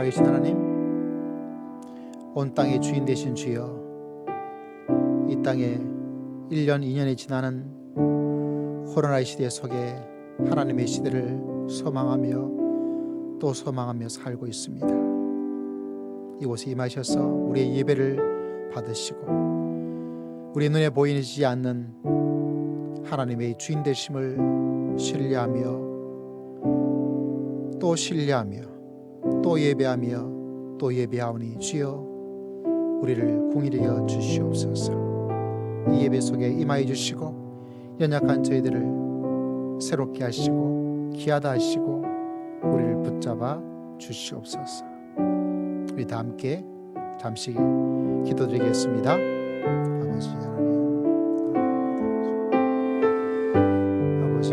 살아계신 하나님, 온 땅의 주인 되신 주여, 이 땅에 1년 2년이 지나는 코로나 시대 속에 하나님의 시대를 소망하며 또 소망하며 살고 있습니다. 이곳에 임하셔서 우리의 예배를 받으시고 우리 눈에 보이지 않는 하나님의 주인 되심을 신뢰하며 또 신뢰하며 또 예배하며 또 예배하오니 주여 우리를 긍휼히 여겨 주시옵소서. 이 예배 속에 임하여 주시고 연약한 저희들을 새롭게 하시고 귀하다 하시고 우리를 붙잡아 주시옵소서. 우리 다 함께 잠시 기도드리겠습니다. 아버지 하나님, 아버지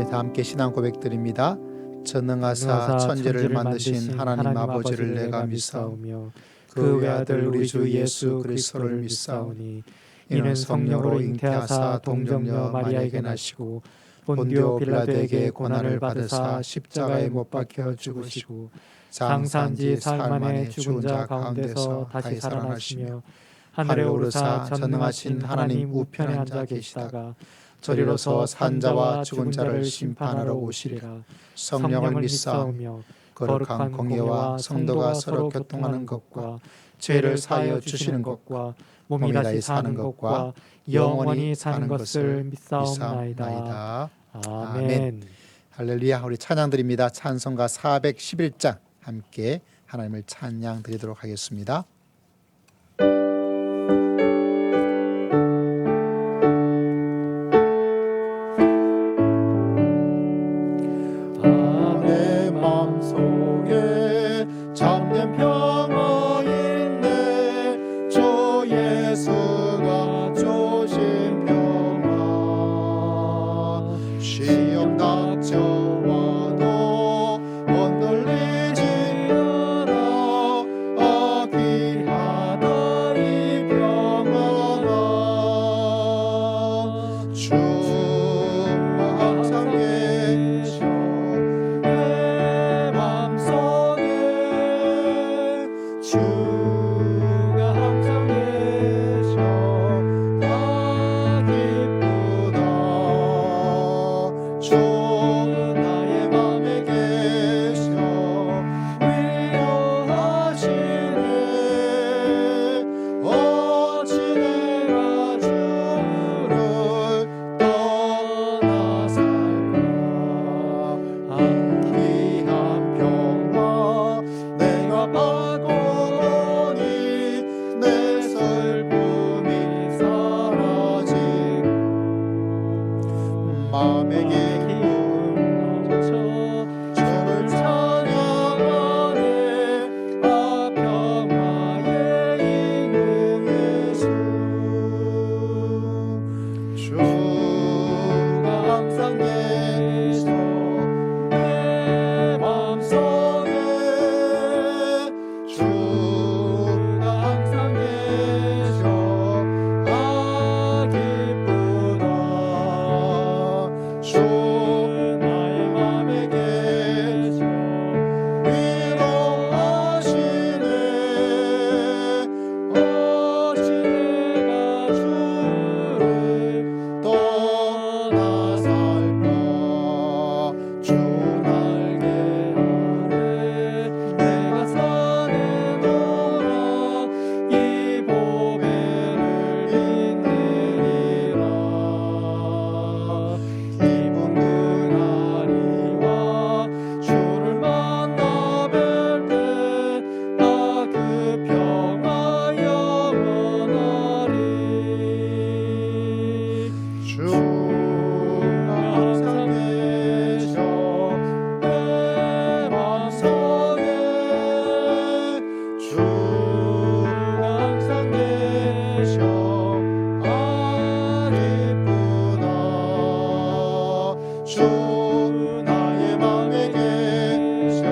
다 함께 신앙 고백드립니다. 전능하사 천지를 만드신 하나님 아버지를 내가 믿사오며 그 외아들 우리 주 예수 그리스도를 믿사오니 이는 성령으로 잉태하사 동정녀 마리아에게 나시고 본디오 빌라도에게 고난을 받으사 십자가에 못 박혀 죽으시고 장사한지 사흘 만에 죽은 자 가운데서 다시 살아나시며 하늘에 오르사 전능하신 하나님 우편에 앉아 계시다가 저리로서 산자와 죽은 자를 심판하러 오시리라. 성령을 믿사오며 거룩한 공예와 성도가 서로 교통하는 것과 죄를 사하여 주시는 것과 몸이 다시 사는 것과 영원히 사는 것을 믿사옵나이다. 아멘. 할렐루야. 우리 찬양 드립니다. 찬송가 411장 함께 하나님을 찬양 드리도록 하겠습니다. 주 주 나의 맘에 계셔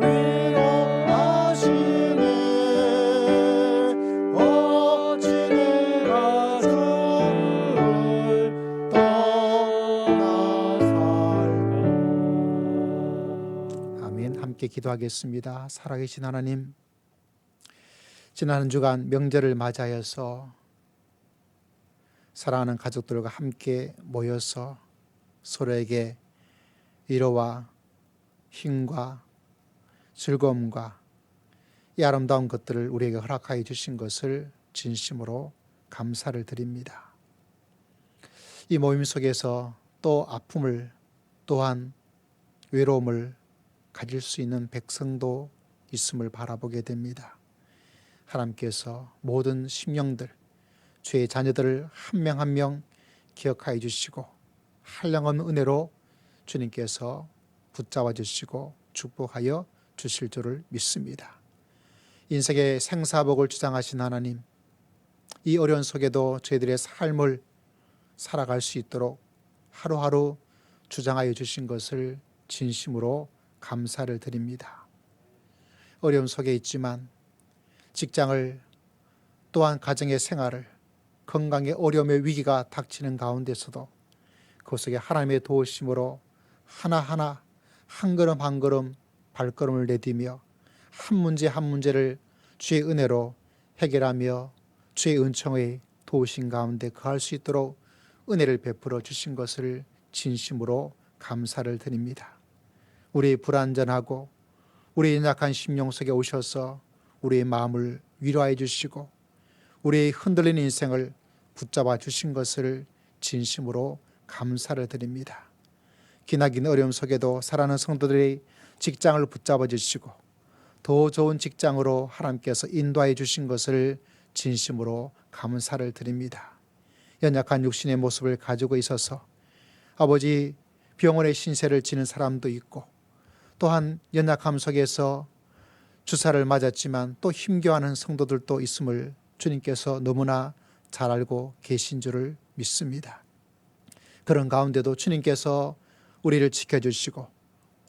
위로하시네. 어찌 내가 주를 떠나 살까. 아멘. 함께 기도하겠습니다. 살아계신 하나님, 지난 한 주간 명절을 맞이하여서 사랑하는 가족들과 함께 모여서 서로에게 위로와 힘과 즐거움과 이 아름다운 것들을 우리에게 허락하여 주신 것을 진심으로 감사를 드립니다. 이 모임 속에서 또 아픔을 또한 외로움을 가질 수 있는 백성도 있음을 바라보게 됩니다. 하나님께서 모든 심령들, 주의 자녀들을 한 명 한 명 기억하여 주시고 한량없는 은혜로 주님께서 붙잡아 주시고 축복하여 주실 줄을 믿습니다. 인생의 생사복을 주장하신 하나님, 이 어려운 속에도 저희들의 삶을 살아갈 수 있도록 하루하루 주장하여 주신 것을 진심으로 감사를 드립니다. 어려움 속에 있지만 직장을 또한 가정의 생활을 건강의 어려움의 위기가 닥치는 가운데서도 그 속에 하나님의 도우심으로 하나하나 한 걸음 한 걸음 발걸음을 내디며 한 문제 한 문제를 주의 은혜로 해결하며 주의 은총의 도우심 가운데 거할 수 있도록 은혜를 베풀어 주신 것을 진심으로 감사를 드립니다. 우리의 불완전하고 우리의 연약한 심령 속에 오셔서 우리의 마음을 위로해 주시고 우리의 흔들리는 인생을 붙잡아 주신 것을 진심으로 감사를 드립니다. 기나긴 어려움 속에도 사랑하는 성도들의 직장을 붙잡아 주시고 더 좋은 직장으로 하나님께서 인도해 주신 것을 진심으로 감사를 드립니다. 연약한 육신의 모습을 가지고 있어서 아버지 병원의 신세를 지는 사람도 있고 또한 연약함 속에서 주사를 맞았지만 또 힘겨워하는 성도들도 있음을 주님께서 너무나 잘 알고 계신 줄을 믿습니다. 그런 가운데도 주님께서 우리를 지켜주시고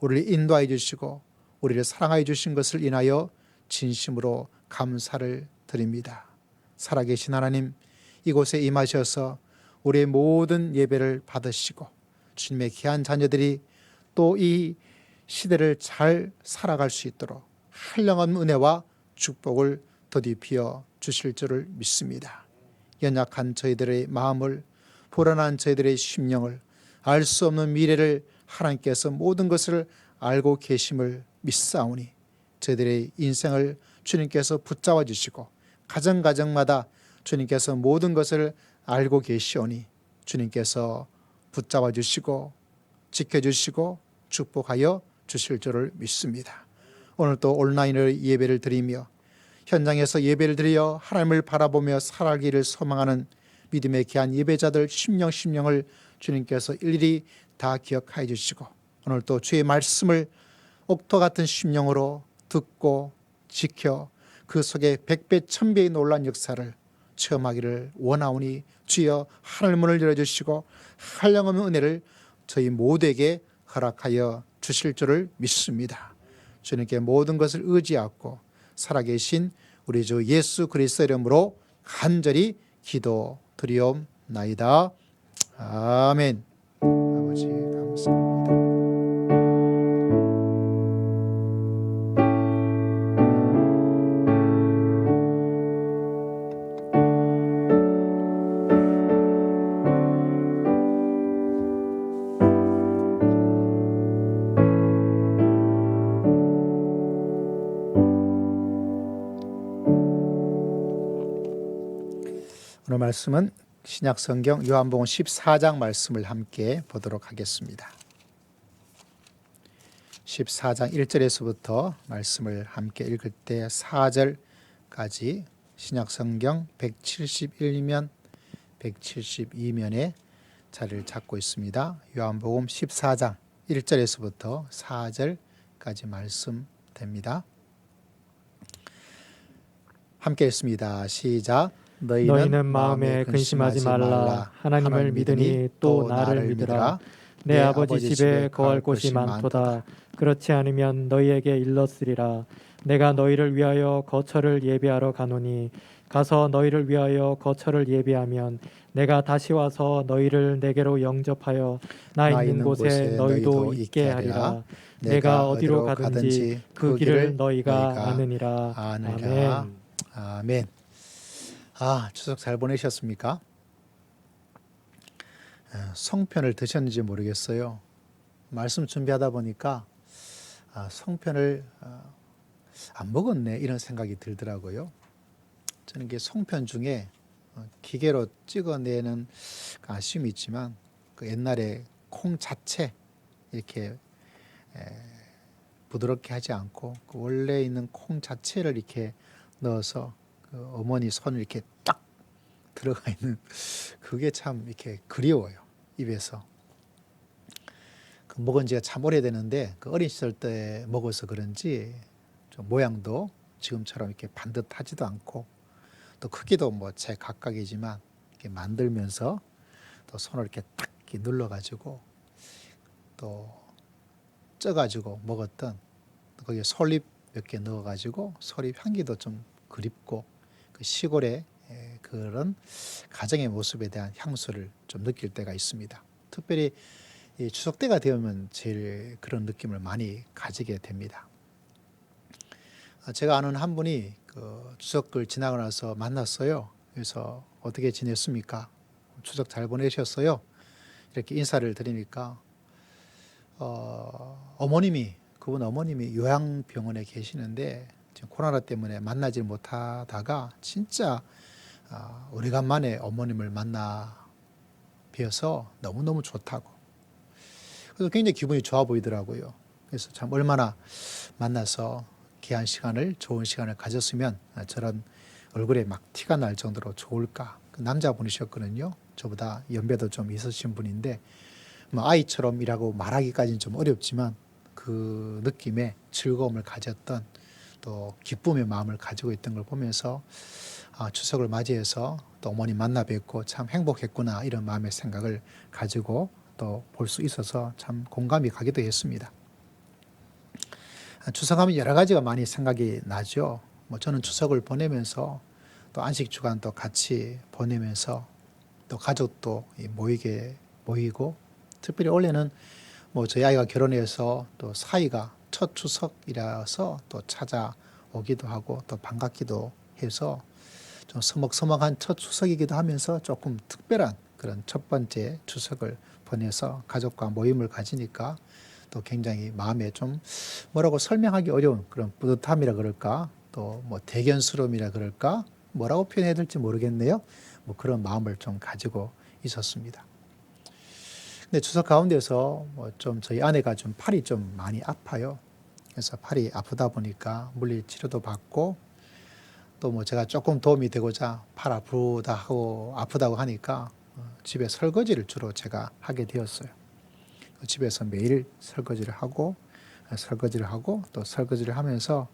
우리를 인도해 주시고 우리를 사랑해 주신 것을 인하여 진심으로 감사를 드립니다. 살아계신 하나님, 이곳에 임하셔서 우리의 모든 예배를 받으시고 주님의 귀한 자녀들이 또 이 시대를 잘 살아갈 수 있도록 한량없는 은혜와 축복을 더디피어 주실 줄을 믿습니다. 연약한 저희들의 마음을, 불안한 저희들의 심령을, 알 수 없는 미래를 하나님께서 모든 것을 알고 계심을 믿사오니 저희들의 인생을 주님께서 붙잡아 주시고 가정가정마다 주님께서 모든 것을 알고 계시오니 주님께서 붙잡아 주시고 지켜주시고 축복하여 주실 줄을 믿습니다. 오늘 또 온라인으로 예배를 드리며 현장에서 예배를 드려 하나님을 바라보며 살아가기를 소망하는 믿음의 귀한 예배자들 심령을 주님께서 일일이 다 기억하여 주시고 오늘 또 주의 말씀을 옥토 같은 심령으로 듣고 지켜 그 속에 백배 천배의 놀라운 역사를 체험하기를 원하오니 주여 하늘 문을 열어주시고 한량없는 은혜를 저희 모두에게 허락하여 주실 줄을 믿습니다. 주님께 모든 것을 의지하고 살아계신 우리 주 예수 그리스도 이름으로 간절히 기도드리옵나이다. 아멘. 아버지 감사합니다. 오늘 말씀은 신약성경 요한복음 14장 말씀을 함께 보도록 하겠습니다. 14장 1절에서부터 말씀을 함께 읽을 때 4절까지 신약성경 171면 172면에 자리를 잡고 있습니다. 요한복음 14장 1절에서부터 4절까지 말씀됩니다. 함께 읽습니다. 시작. 너희는 마음에 근심하지 말라. 하나님을 믿으니 또 나를 믿으라. 내 아버지 집에 거할 곳이 많도다. 그렇지 않으면 너희에게 일렀으리라. 내가 너희를 위하여 거처를 예비하러 가노니 가서 너희를 위하여 거처를 예비하면 내가 다시 와서 너희를 내게로 영접하여 나 있는 곳에 너희도 있게 하리라. 내가 어디로 가든지 그 길을 너희가 아느니라. 아멘. 아멘. 추석 잘 보내셨습니까? 송편을 드셨는지 모르겠어요. 말씀 준비하다 보니까 송편을 안 먹었네 이런 생각이 들더라고요. 저는 이게 송편 중에 기계로 찍어내는 아쉬움이 있지만 그 옛날에 콩 자체 이렇게 부드럽게 하지 않고 그 원래 있는 콩 자체를 이렇게 넣어서 그 어머니 손을 이렇게 딱 들어가 있는 그게 참 이렇게 그리워요. 입에서. 그 먹은 지가 참 오래되는데 그 어린 시절 때 먹어서 그런지 좀 모양도 지금처럼 이렇게 반듯하지도 않고 또 크기도 뭐 제 각각이지만 이렇게 만들면서 또 손을 이렇게 딱 이렇게 눌러가지고 또 쪄가지고 먹었던 거기에 솔잎 몇 개 넣어가지고 솔잎 향기도 좀 그립고 그 시골의 그런 가정의 모습에 대한 향수를 좀 느낄 때가 있습니다. 특별히 이 추석 때가 되면 제일 그런 느낌을 많이 가지게 됩니다. 제가 아는 한 분이 그 추석을 지나고 나서 만났어요. 그래서 어떻게 지냈습니까? 추석 잘 보내셨어요? 이렇게 인사를 드리니까 그분 어머님이 요양병원에 계시는데 지금 코로나 때문에 만나지 못하다가 진짜 오래간만에 어머님을 만나 뵈어서 너무너무 좋다고. 그래서 굉장히 기분이 좋아 보이더라고요. 그래서 참 얼마나 만나서 귀한 시간을, 좋은 시간을 가졌으면 저런 얼굴에 막 티가 날 정도로 좋을까. 그 남자분이셨거든요. 저보다 연배도 좀 있으신 분인데 뭐 아이처럼이라고 말하기까지는 좀 어렵지만 그 느낌에 즐거움을 가졌던 또 기쁨의 마음을 가지고 있던 걸 보면서 추석을 맞이해서 또 어머니 만나 뵙고 참 행복했구나 이런 마음의 생각을 가지고 또 볼 수 있어서 참 공감이 가기도 했습니다. 추석하면 여러 가지가 많이 생각이 나죠. 뭐 저는 추석을 보내면서 또 안식 주간도 같이 보내면서 또 가족도 모이고 특별히 올해는 뭐 저희 아이가 결혼해서 또 사이가 첫 추석이라서 또 찾아오기도 하고 또 반갑기도 해서 좀 서먹서먹한 첫 추석이기도 하면서 조금 특별한 그런 첫 번째 추석을 보내서 가족과 모임을 가지니까 또 굉장히 마음에 좀 뭐라고 설명하기 어려운 그런 뿌듯함이라 그럴까 또 뭐 대견스러움이라 그럴까 뭐라고 표현해야 될지 모르겠네요. 뭐 그런 마음을 좀 가지고 있었습니다. 근데 추석 가운데서 뭐 좀 저희 아내가 좀 팔이 좀 많이 아파요. 그래서 팔이 아프다 보니까 물리 치료도 받고 또 뭐 제가 조금 도움이 되고자 팔 아프다고 하니까 집에 설거지를 주로 제가 하게 되었어요. 집에서 매일 설거지를 하고 또 설거지를 하면서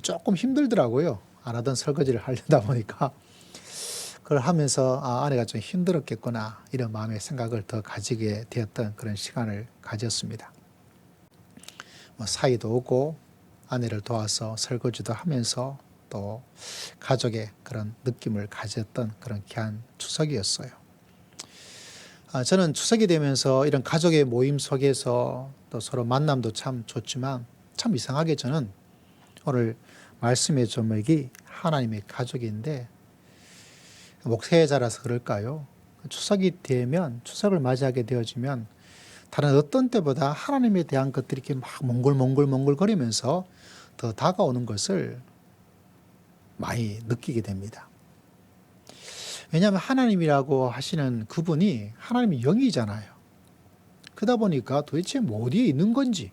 조금 힘들더라고요. 안 하던 설거지를 하려다 보니까 그걸 하면서 아내가 좀 힘들었겠구나 이런 마음의 생각을 더 가지게 되었던 그런 시간을 가졌습니다. 뭐 사이도 오고 아내를 도와서 설거지도 하면서 또 가족의 그런 느낌을 가졌던 그런 귀한 추석이었어요. 저는 추석이 되면서 이런 가족의 모임 속에서 또 서로 만남도 참 좋지만 참 이상하게 저는 오늘 말씀의 제목이 하나님의 가족인데 목회자라서 그럴까요? 추석이 되면 추석을 맞이하게 되어지면 다른 어떤 때보다 하나님에 대한 것들이 이렇게 막 몽글몽글거리면서 더 다가오는 것을 많이 느끼게 됩니다. 왜냐하면 하나님이라고 하시는 그분이 하나님의 영이잖아요. 그러다 보니까 도대체 뭐 어디에 있는 건지,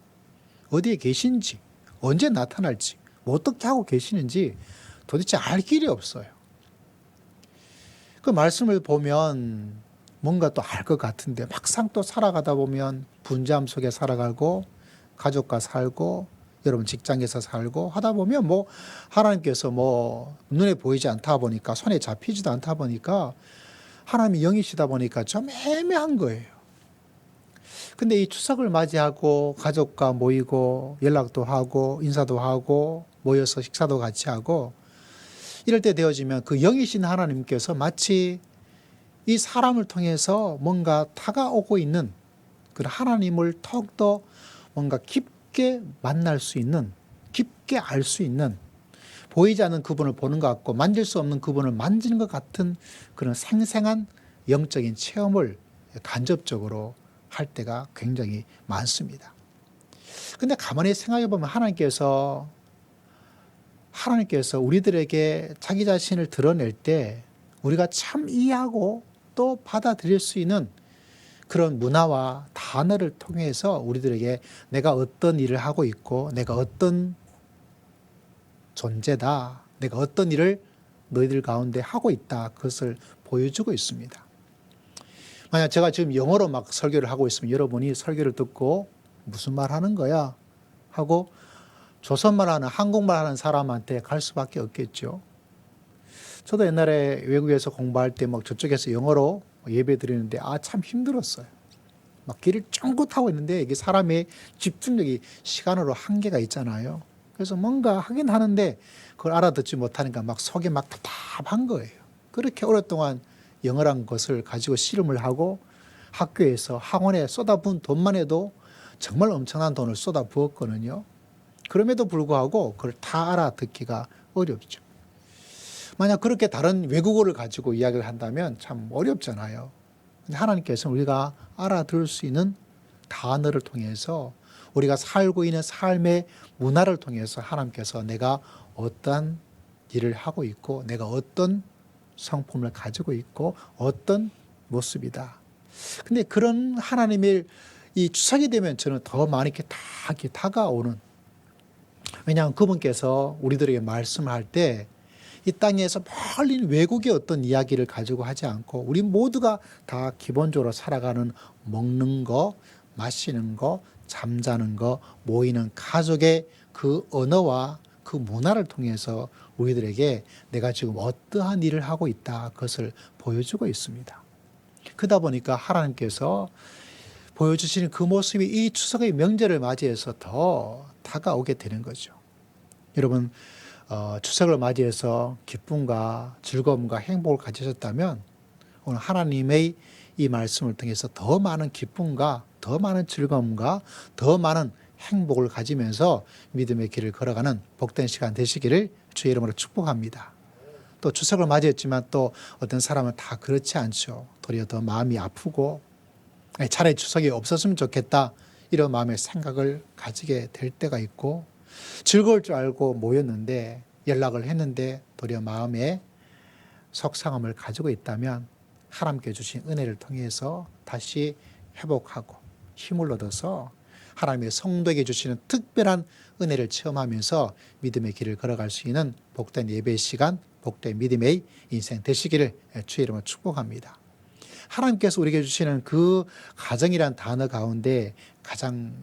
어디에 계신지, 언제 나타날지, 뭐 어떻게 하고 계시는지 도대체 알 길이 없어요. 그 말씀을 보면 뭔가 또 알 것 같은데 막상 또 살아가다 보면 분주함 속에 살아가고 가족과 살고 여러분 직장에서 살고 하다 보면 뭐 하나님께서 뭐 눈에 보이지 않다 보니까 손에 잡히지도 않다 보니까 하나님이 영이시다 보니까 좀 애매한 거예요. 근데 이 추석을 맞이하고 가족과 모이고 연락도 하고 인사도 하고 모여서 식사도 같이 하고 이럴 때 되어지면 그 영이신 하나님께서 마치 이 사람을 통해서 뭔가 다가오고 있는 그 하나님을 더욱더 뭔가 깊게 만날 수 있는, 깊게 알 수 있는, 보이지 않는 그분을 보는 것 같고 만질 수 없는 그분을 만지는 것 같은 그런 생생한 영적인 체험을 간접적으로 할 때가 굉장히 많습니다. 근데 가만히 생각해 보면 하나님께서 우리들에게 자기 자신을 드러낼 때 우리가 참 이해하고 또 받아들일 수 있는 그런 문화와 단어를 통해서 우리들에게 내가 어떤 일을 하고 있고 내가 어떤 존재다, 내가 어떤 일을 너희들 가운데 하고 있다, 그것을 보여주고 있습니다. 만약 제가 지금 영어로 막 설교를 하고 있으면 여러분이 설교를 듣고 무슨 말 하는 거야 하고 조선말 하는, 한국말 하는 사람한테 갈 수밖에 없겠죠. 저도 옛날에 외국에서 공부할 때 막 저쪽에서 영어로 예배 드리는데 참 힘들었어요. 막 길을 쫑긋 하고 있는데 이게 사람의 집중력이 시간으로 한계가 있잖아요. 그래서 뭔가 하긴 하는데 그걸 알아듣지 못하니까 막 속이 막 답답한 거예요. 그렇게 오랫동안 영어란 것을 가지고 씨름을 하고 학교에서 학원에 쏟아부은 돈만 해도 정말 엄청난 돈을 쏟아부었거든요. 그럼에도 불구하고 그걸 다 알아듣기가 어렵죠. 만약 그렇게 다른 외국어를 가지고 이야기를 한다면 참 어렵잖아요. 근데 하나님께서는 우리가 알아들을 수 있는 단어를 통해서 우리가 살고 있는 삶의 문화를 통해서 하나님께서 내가 어떤 일을 하고 있고 내가 어떤 성품을 가지고 있고 어떤 모습이다. 근데 그런 하나님의 이 추석이 되면 저는 더 많이 이렇게 다가오는, 왜냐하면 그분께서 우리들에게 말씀할 때 이 땅에서 멀리 외국의 어떤 이야기를 가지고 하지 않고 우리 모두가 다 기본적으로 살아가는 먹는 거, 마시는 거, 잠자는 거, 모이는 가족의 그 언어와 그 문화를 통해서 우리들에게 내가 지금 어떠한 일을 하고 있다, 그것을 보여주고 있습니다. 그러다 보니까 하나님께서 보여주시는 그 모습이 이 추석의 명절을 맞이해서 더 다가오게 되는 거죠. 여러분, 추석을 맞이해서 기쁨과 즐거움과 행복을 가지셨다면 오늘 하나님의 이 말씀을 통해서 더 많은 기쁨과 더 많은 즐거움과 더 많은 행복을 가지면서 믿음의 길을 걸어가는 복된 시간 되시기를 주의 이름으로 축복합니다. 또 추석을 맞이했지만 또 어떤 사람은 다 그렇지 않죠. 도리어 더 마음이 아프고 차라리 추석이 없었으면 좋겠다, 이런 마음의 생각을 가지게 될 때가 있고, 즐거울 줄 알고 모였는데 연락을 했는데 도리어 마음에 속상함을 가지고 있다면 하나님께 주신 은혜를 통해서 다시 회복하고 힘을 얻어서 하나님의 성도에게 주시는 특별한 은혜를 체험하면서 믿음의 길을 걸어갈 수 있는 복된 예배 시간, 복된 믿음의 인생 되시기를 주의 이름으로 축복합니다. 하나님께서 우리에게 주시는 그 가정이란 단어 가운데 가장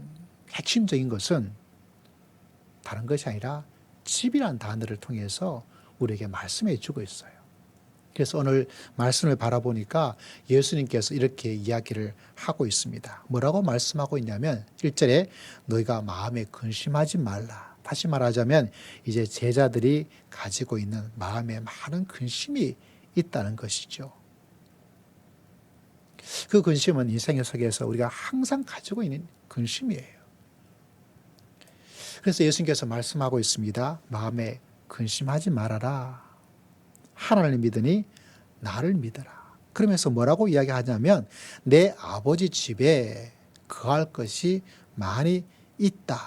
핵심적인 것은 다른 것이 아니라 집이란 단어를 통해서 우리에게 말씀해 주고 있어요. 그래서 오늘 말씀을 바라보니까 예수님께서 이렇게 이야기를 하고 있습니다. 뭐라고 말씀하고 있냐면 1절에 너희가 마음에 근심하지 말라. 다시 말하자면 이제 제자들이 가지고 있는 마음에 많은 근심이 있다는 것이죠. 그 근심은 인생의 속에서 우리가 항상 가지고 있는 근심이에요. 그래서 예수님께서 말씀하고 있습니다. 마음에 근심하지 말아라. 하나님을 믿으니 나를 믿어라. 그러면서 뭐라고 이야기하냐면 내 아버지 집에 거할 것이 많이 있다.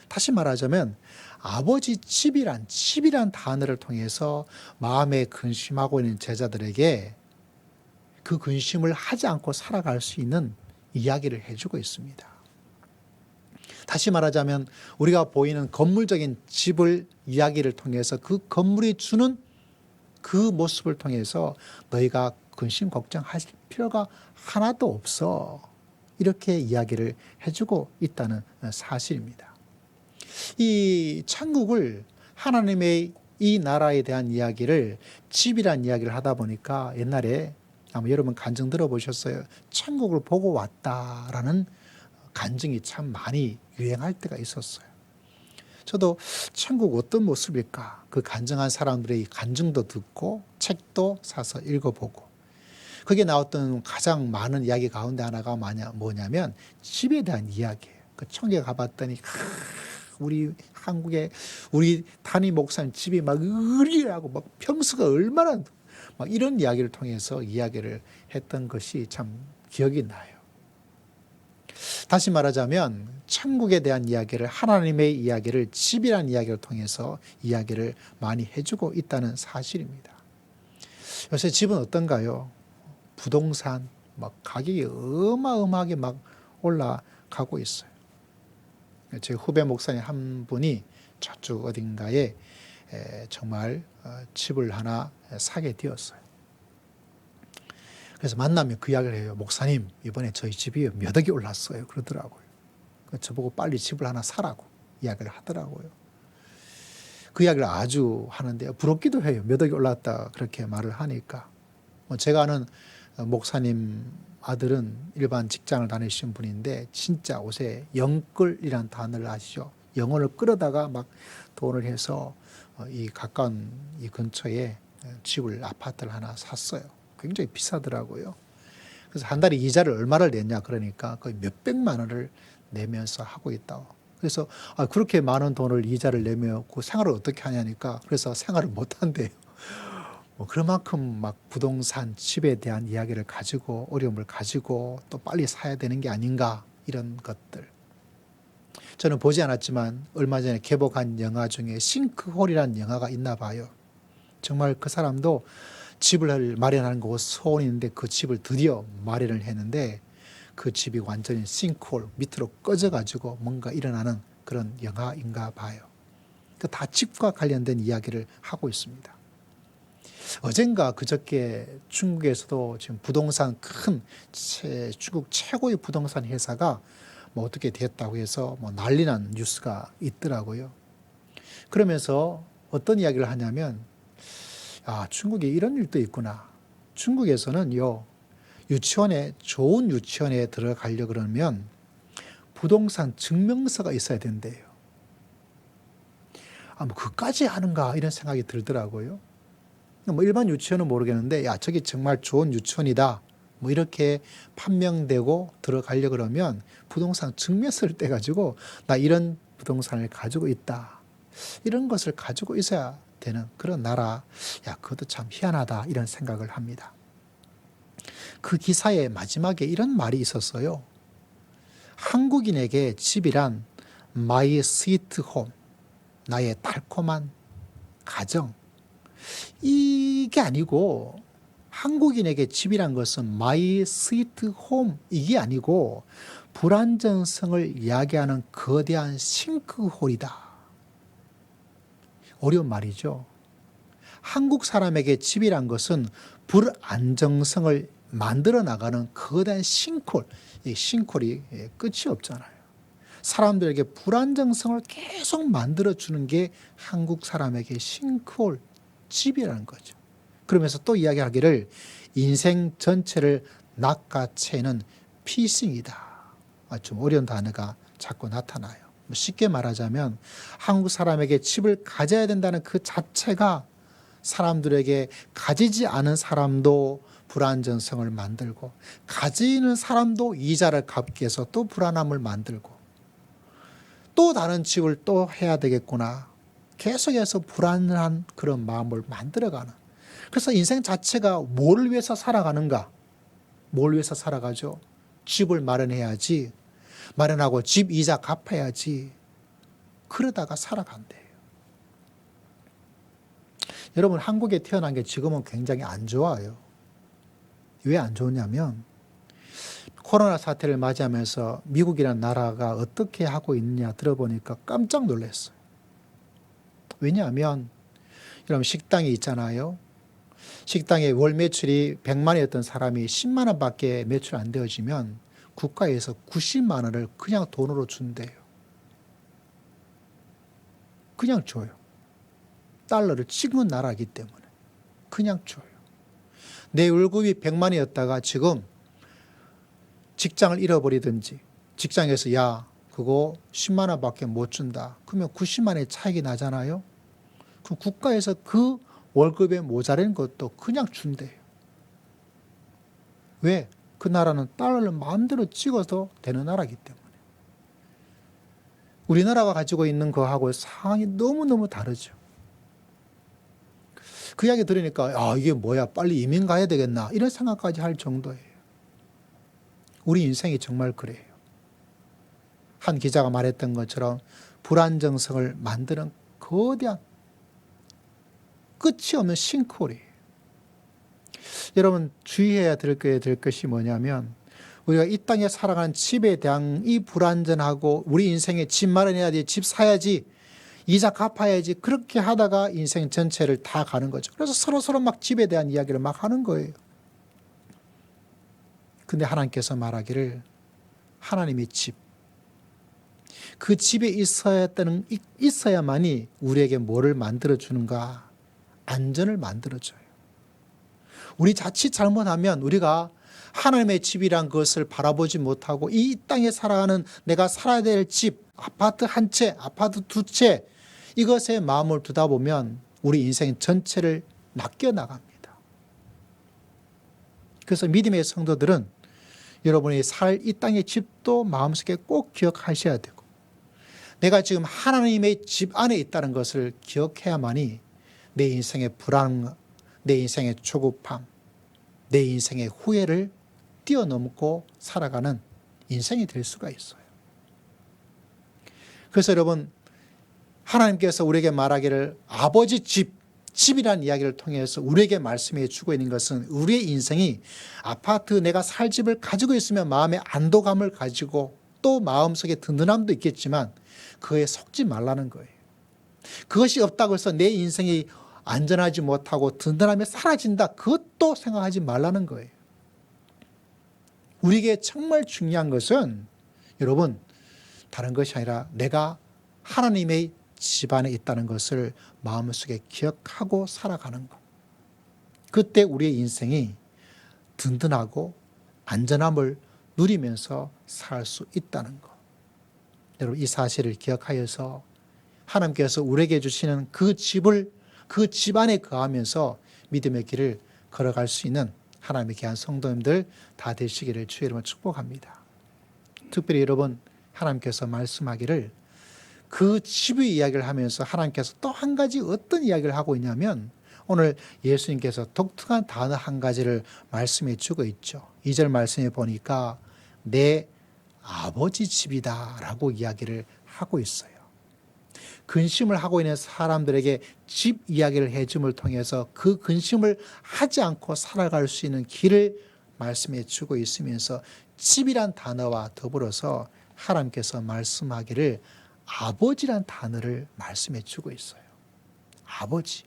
다시 말하자면 아버지 집이란 단어를 통해서 마음에 근심하고 있는 제자들에게 그 근심을 하지 않고 살아갈 수 있는 이야기를 해주고 있습니다. 다시 말하자면 우리가 보이는 건물적인 집을 이야기를 통해서 그 건물이 주는 그 모습을 통해서 너희가 근심 걱정하실 필요가 하나도 없어, 이렇게 이야기를 해주고 있다는 사실입니다. 이 천국을, 하나님의 이 나라에 대한 이야기를 집이란 이야기를 하다 보니까 옛날에 아마 여러분 간증 들어보셨어요. 천국을 보고 왔다라는 간증이 참 많이 유행할 때가 있었어요. 저도 천국 어떤 모습일까? 그 간증한 사람들의 간증도 듣고 책도 사서 읽어보고 거기에 나왔던 가장 많은 이야기 가운데 하나가 뭐냐면 집에 대한 이야기예요. 그 천국에 가봤더니 우리 한국에 우리 담임 목사님 집이 막 으리라고 막 평수가 얼마나 막 이런 이야기를 통해서 이야기를 했던 것이 참 기억이 나요. 다시 말하자면 천국에 대한 이야기를 하나님의 이야기를 집이라는 이야기를 통해서 이야기를 많이 해주고 있다는 사실입니다. 요새 집은 어떤가요? 부동산 막 가격이 어마어마하게 막 올라가고 있어요. 제 후배 목사님 한 분이 저쪽 어딘가에 정말 집을 하나 사게 되었어요. 그래서 만나면 그 이야기를 해요. 목사님, 이번에 저희 집이 몇 억이 올랐어요. 그러더라고요. 저보고 빨리 집을 하나 사라고 이야기를 하더라고요. 그 이야기를 아주 하는데 부럽기도 해요. 몇 억이 올랐다 그렇게 말을 하니까. 제가 아는 목사님 아들은 일반 직장을 다니시는 분인데 진짜 요새 영끌이라는 단어를 아시죠? 영혼을 끌어다가 막 돈을 해서 이 가까운 이 근처에 집을 아파트를 하나 샀어요. 굉장히 비싸더라고요. 그래서 한 달에 이자를 얼마를 냈냐 그러니까 거의 몇백만 원을 내면서 하고 있다고. 그래서 그렇게 많은 돈을 이자를 내며 그 생활을 어떻게 하냐니까 그래서 생활을 못 한대요. 그만큼 막 부동산 집에 대한 이야기를 가지고 어려움을 가지고 또 빨리 사야 되는 게 아닌가 이런 것들. 저는 보지 않았지만 얼마 전에 개봉한 영화 중에 싱크홀이라는 영화가 있나 봐요. 정말 그 사람도 집을 마련하는 거 소원이 있는데 그 집을 드디어 마련을 했는데 그 집이 완전히 싱크홀 밑으로 꺼져가지고 뭔가 일어나는 그런 영화인가 봐요. 다 집과 관련된 이야기를 하고 있습니다. 어젠가 그저께 중국에서도 지금 부동산 중국 최고의 부동산 회사가 뭐 어떻게 됐다고 해서 뭐 난리난 뉴스가 있더라고요. 그러면서 어떤 이야기를 하냐면 중국에 이런 일도 있구나. 중국에서는요, 좋은 유치원에 들어가려 그러면 부동산 증명서가 있어야 된대요. 뭐 그까지 하는가 이런 생각이 들더라고요. 뭐 일반 유치원은 모르겠는데, 저기 정말 좋은 유치원이다. 뭐 이렇게 판명되고 들어가려 그러면 부동산 증명서를 떼가지고 나 이런 부동산을 가지고 있다. 이런 것을 가지고 있어야 되는 그런 나라. 그것도 참 희한하다 이런 생각을 합니다. 그 기사의 마지막에 이런 말이 있었어요. 한국인에게 집이란 my sweet home, 나의 달콤한 가정. 이게 아니고 한국인에게 집이란 것은 my sweet home 이게 아니고 불안정성을 이야기하는 거대한 싱크홀이다. 어려운 말이죠. 한국 사람에게 집이란 것은 불안정성을 만들어 나가는 거대한 싱크홀. 이 싱크홀이 끝이 없잖아요. 사람들에게 불안정성을 계속 만들어주는 게 한국 사람에게 싱크홀, 집이라는 거죠. 그러면서 또 이야기하기를 인생 전체를 낚아채는 피싱이다. 좀 어려운 단어가 자꾸 나타나요. 쉽게 말하자면 한국 사람에게 집을 가져야 된다는 그 자체가 사람들에게 가지지 않은 사람도 불안정성을 만들고 가지는 사람도 이자를 갚게 해서 또 불안함을 만들고 또 다른 집을 또 해야 되겠구나. 계속해서 불안한 그런 마음을 만들어가는. 그래서 인생 자체가 뭘 위해서 살아가는가? 뭘 위해서 살아가죠? 집을 마련해야지. 마련하고 집 이자 갚아야지. 그러다가 살아간대요. 여러분, 한국에 태어난 게 지금은 굉장히 안 좋아요. 왜 안 좋냐면 코로나 사태를 맞이하면서 미국이라는 나라가 어떻게 하고 있느냐 들어보니까 깜짝 놀랐어요. 왜냐하면 여러분 식당이 있잖아요. 식당에 월 매출이 100만 원이었던 사람이 10만 원밖에 매출 안 되어지면 국가에서 90만 원을 그냥 돈으로 준대요. 그냥 줘요. 달러를 찍은 나라이기 때문에 그냥 줘요. 내 월급이 100만이었다가 지금 직장을 잃어버리든지 직장에서 야 그거 10만 원밖에 못 준다. 그러면 90만 원의 차익이 나잖아요. 그럼 국가에서 그 월급에 모자란 것도 그냥 준대요. 왜? 그 나라는 달러를 마음대로 찍어서 되는 나라이기 때문에. 우리나라가 가지고 있는 거하고 상황이 너무너무 다르죠. 그 이야기 들으니까 아 이게 뭐야 빨리 이민 가야 되겠나 이런 생각까지 할 정도예요. 우리 인생이 정말 그래요. 한 기자가 말했던 것처럼 불안정성을 만드는 거대한 끝이 없는 싱크홀이에요. 여러분 주의해야 될 것이 뭐냐면 우리가 이 땅에 살아가는 집에 대한 이 불안전하고 우리 인생에 집 마련해야지 집 사야지 이자 갚아야지 그렇게 하다가 인생 전체를 다 가는 거죠. 그래서 서로 막 집에 대한 이야기를 막 하는 거예요. 근데 하나님께서 말하기를 하나님의 집, 그 집에 있어야만이 우리에게 뭐를 만들어주는가? 안전을 만들어줘요. 우리 자칫 잘못하면 우리가 하나님의 집이란 것을 바라보지 못하고 이 땅에 살아가는 내가 살아야 될 집, 아파트 한 채, 아파트 두 채 이것에 마음을 두다 보면 우리 인생 전체를 낚여나갑니다. 그래서 믿음의 성도들은 여러분이 살 이 땅의 집도 마음속에 꼭 기억하셔야 되고 내가 지금 하나님의 집 안에 있다는 것을 기억해야만이 내 인생의 불안, 내 인생의 조급함, 내 인생의 후회를 뛰어넘고 살아가는 인생이 될 수가 있어요. 그래서 여러분 하나님께서 우리에게 말하기를 아버지 집이라는 이야기를 통해서 우리에게 말씀해 주고 있는 것은 우리의 인생이 아파트 내가 살 집을 가지고 있으면 마음의 안도감을 가지고 또 마음속에 든든함도 있겠지만 그에 속지 말라는 거예요. 그것이 없다고 해서 내 인생이 안전하지 못하고 든든함이 사라진다. 그것도 생각하지 말라는 거예요. 우리에게 정말 중요한 것은 여러분 다른 것이 아니라 내가 하나님의 집안에 있다는 것을 마음속에 기억하고 살아가는 것. 그때 우리의 인생이 든든하고 안전함을 누리면서 살 수 있다는 것. 여러분 이 사실을 기억하여서 하나님께서 우리에게 주시는 그 집을 그 집 안에 거하면서 믿음의 길을 걸어갈 수 있는 하나님의 귀한 성도님들 다 되시기를 주의 이름으로 축복합니다. 특별히 여러분 하나님께서 말씀하기를 그 집의 이야기를 하면서 하나님께서 또 한 가지 어떤 이야기를 하고 있냐면 오늘 예수님께서 독특한 단어 한 가지를 말씀해 주고 있죠. 2절 말씀에 보니까 내 아버지 집이다 라고 이야기를 하고 있어요. 근심을 하고 있는 사람들에게 집 이야기를 해줌을 통해서 그 근심을 하지 않고 살아갈 수 있는 길을 말씀해 주고 있으면서 집이란 단어와 더불어서 하나님께서 말씀하기를 아버지란 단어를 말씀해 주고 있어요. 아버지.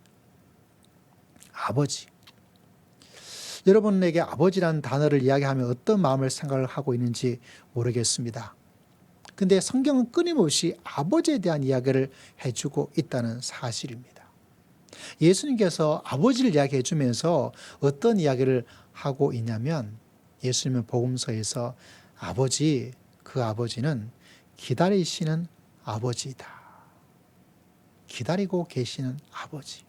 여러분에게 아버지란 단어를 이야기하면 어떤 마음을 생각을 하고 있는지 모르겠습니다. 근데 성경은 끊임없이 아버지에 대한 이야기를 해주고 있다는 사실입니다. 예수님께서 아버지를 이야기해 주면서 어떤 이야기를 하고 있냐면 예수님은 복음서에서 아버지, 그 아버지는 기다리시는 아버지이다. 기다리고 계시는 아버지.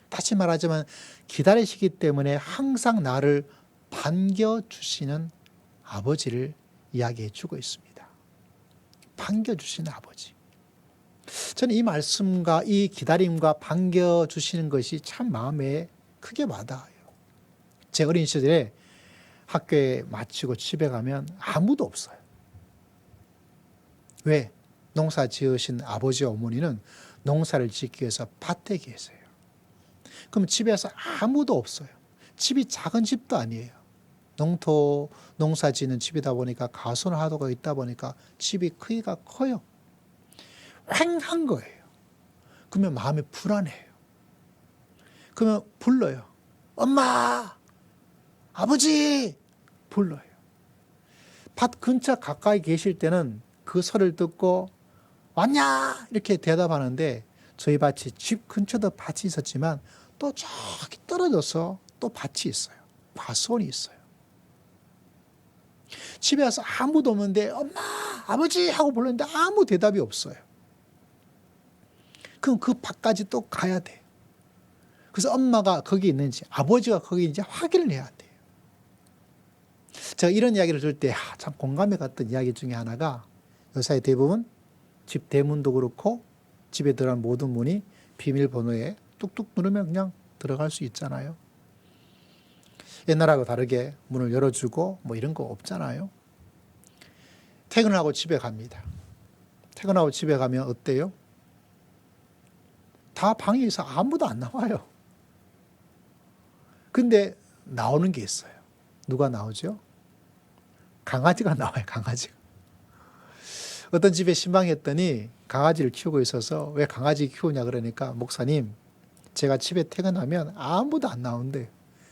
다시 말하자면 기다리시기 때문에 항상 나를 반겨주시는 아버지를 이야기해 주고 있습니다. 반겨주시는 아버지. 저는 이 말씀과 이 기다림과 반겨주시는 것이 참 마음에 크게 와닿아요. 제 어린 시절에 학교에 마치고 집에 가면 아무도 없어요. 왜? 농사 지으신 아버지와 어머니는 농사를 짓기 위해서 밭에 계세요. 그럼 집에서 아무도 없어요. 집이 작은 집도 아니에요. 농사 짓는 집이다 보니까 가수하도가 있다 보니까 집이 크기가 커요. 휑한 거예요. 그러면 마음이 불안해요. 그러면 불러요. 엄마! 아버지! 불러요. 밭 근처 가까이 계실 때는 그 소리를 듣고 왔냐? 이렇게 대답하는데 저희 밭이 집 근처도 밭이 있었지만 또 저기 떨어져서 또 밭이 있어요. 과수원이 있어요. 집에 와서 아무도 없는데 엄마, 아버지 하고 불렀는데 아무 대답이 없어요. 그럼 그 밖까지 또 가야 돼. 그래서 엄마가 거기 있는지 아버지가 거기 있는지 확인을 해야 돼요. 제가 이런 이야기를 들을 때 참 공감해 갔던 이야기 중에 하나가 요사이 대부분 집 대문도 그렇고 집에 들어간 모든 문이 비밀번호에 뚝뚝 누르면 그냥 들어갈 수 있잖아요. 옛날하고 다르게 문을 열어주고 뭐 이런 거 없잖아요. 퇴근하고 집에 갑니다. 퇴근하고 집에 가면 어때요? 다 방에 있어 아무도 안 나와요. 근데 나오는 게 있어요. 누가 나오죠? 강아지가 나와요. 강아지가. 어떤 집에 신방했더니 강아지를 키우고 있어서 왜 강아지 키우냐 그러니까 목사님 제가 집에 퇴근하면 아무도 안 나온대요.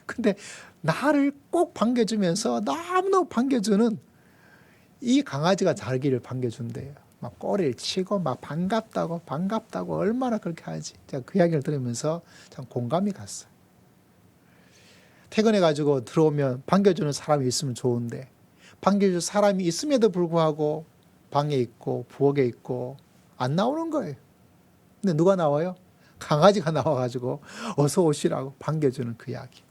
근데 나를 꼭 반겨주면서 너무너무 반겨주는 이 강아지가 자기를 반겨준대요. 막 꼬리를 치고 막 반갑다고 얼마나 그렇게 하지. 제가 그 이야기를 들으면서 참 공감이 갔어요. 퇴근해가지고 들어오면 반겨주는 사람이 있으면 좋은데 반겨줄 사람이 있음에도 불구하고 방에 있고 부엌에 있고 안 나오는 거예요. 근데 누가 나와요? 강아지가 나와가지고 어서 오시라고 반겨주는 그 이야기.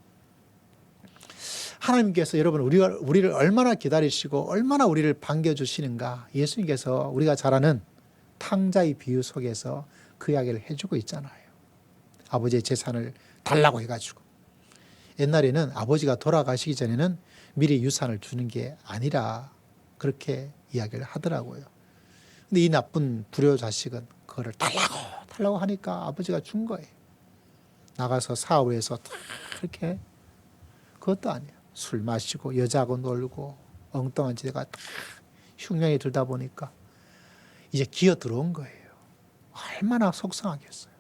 하나님께서 여러분 우리를 얼마나 기다리시고 얼마나 우리를 반겨주시는가. 예수님께서 우리가 잘 아는 탕자의 비유 속에서 그 이야기를 해주고 있잖아요. 아버지의 재산을 달라고 해가지고. 옛날에는 아버지가 돌아가시기 전에는 미리 유산을 주는 게 아니라 그렇게 이야기를 하더라고요. 근데 이 나쁜 불효 자식은 그거를 달라고 하니까 아버지가 준 거예요. 나가서 사업을 해서 다 그렇게 그것도 아니에요. 술 마시고 여자하고 놀고 엉뚱한 짓에가 다 흉년이 들다 보니까 이제 기어 들어온 거예요. 얼마나 속상하겠어요.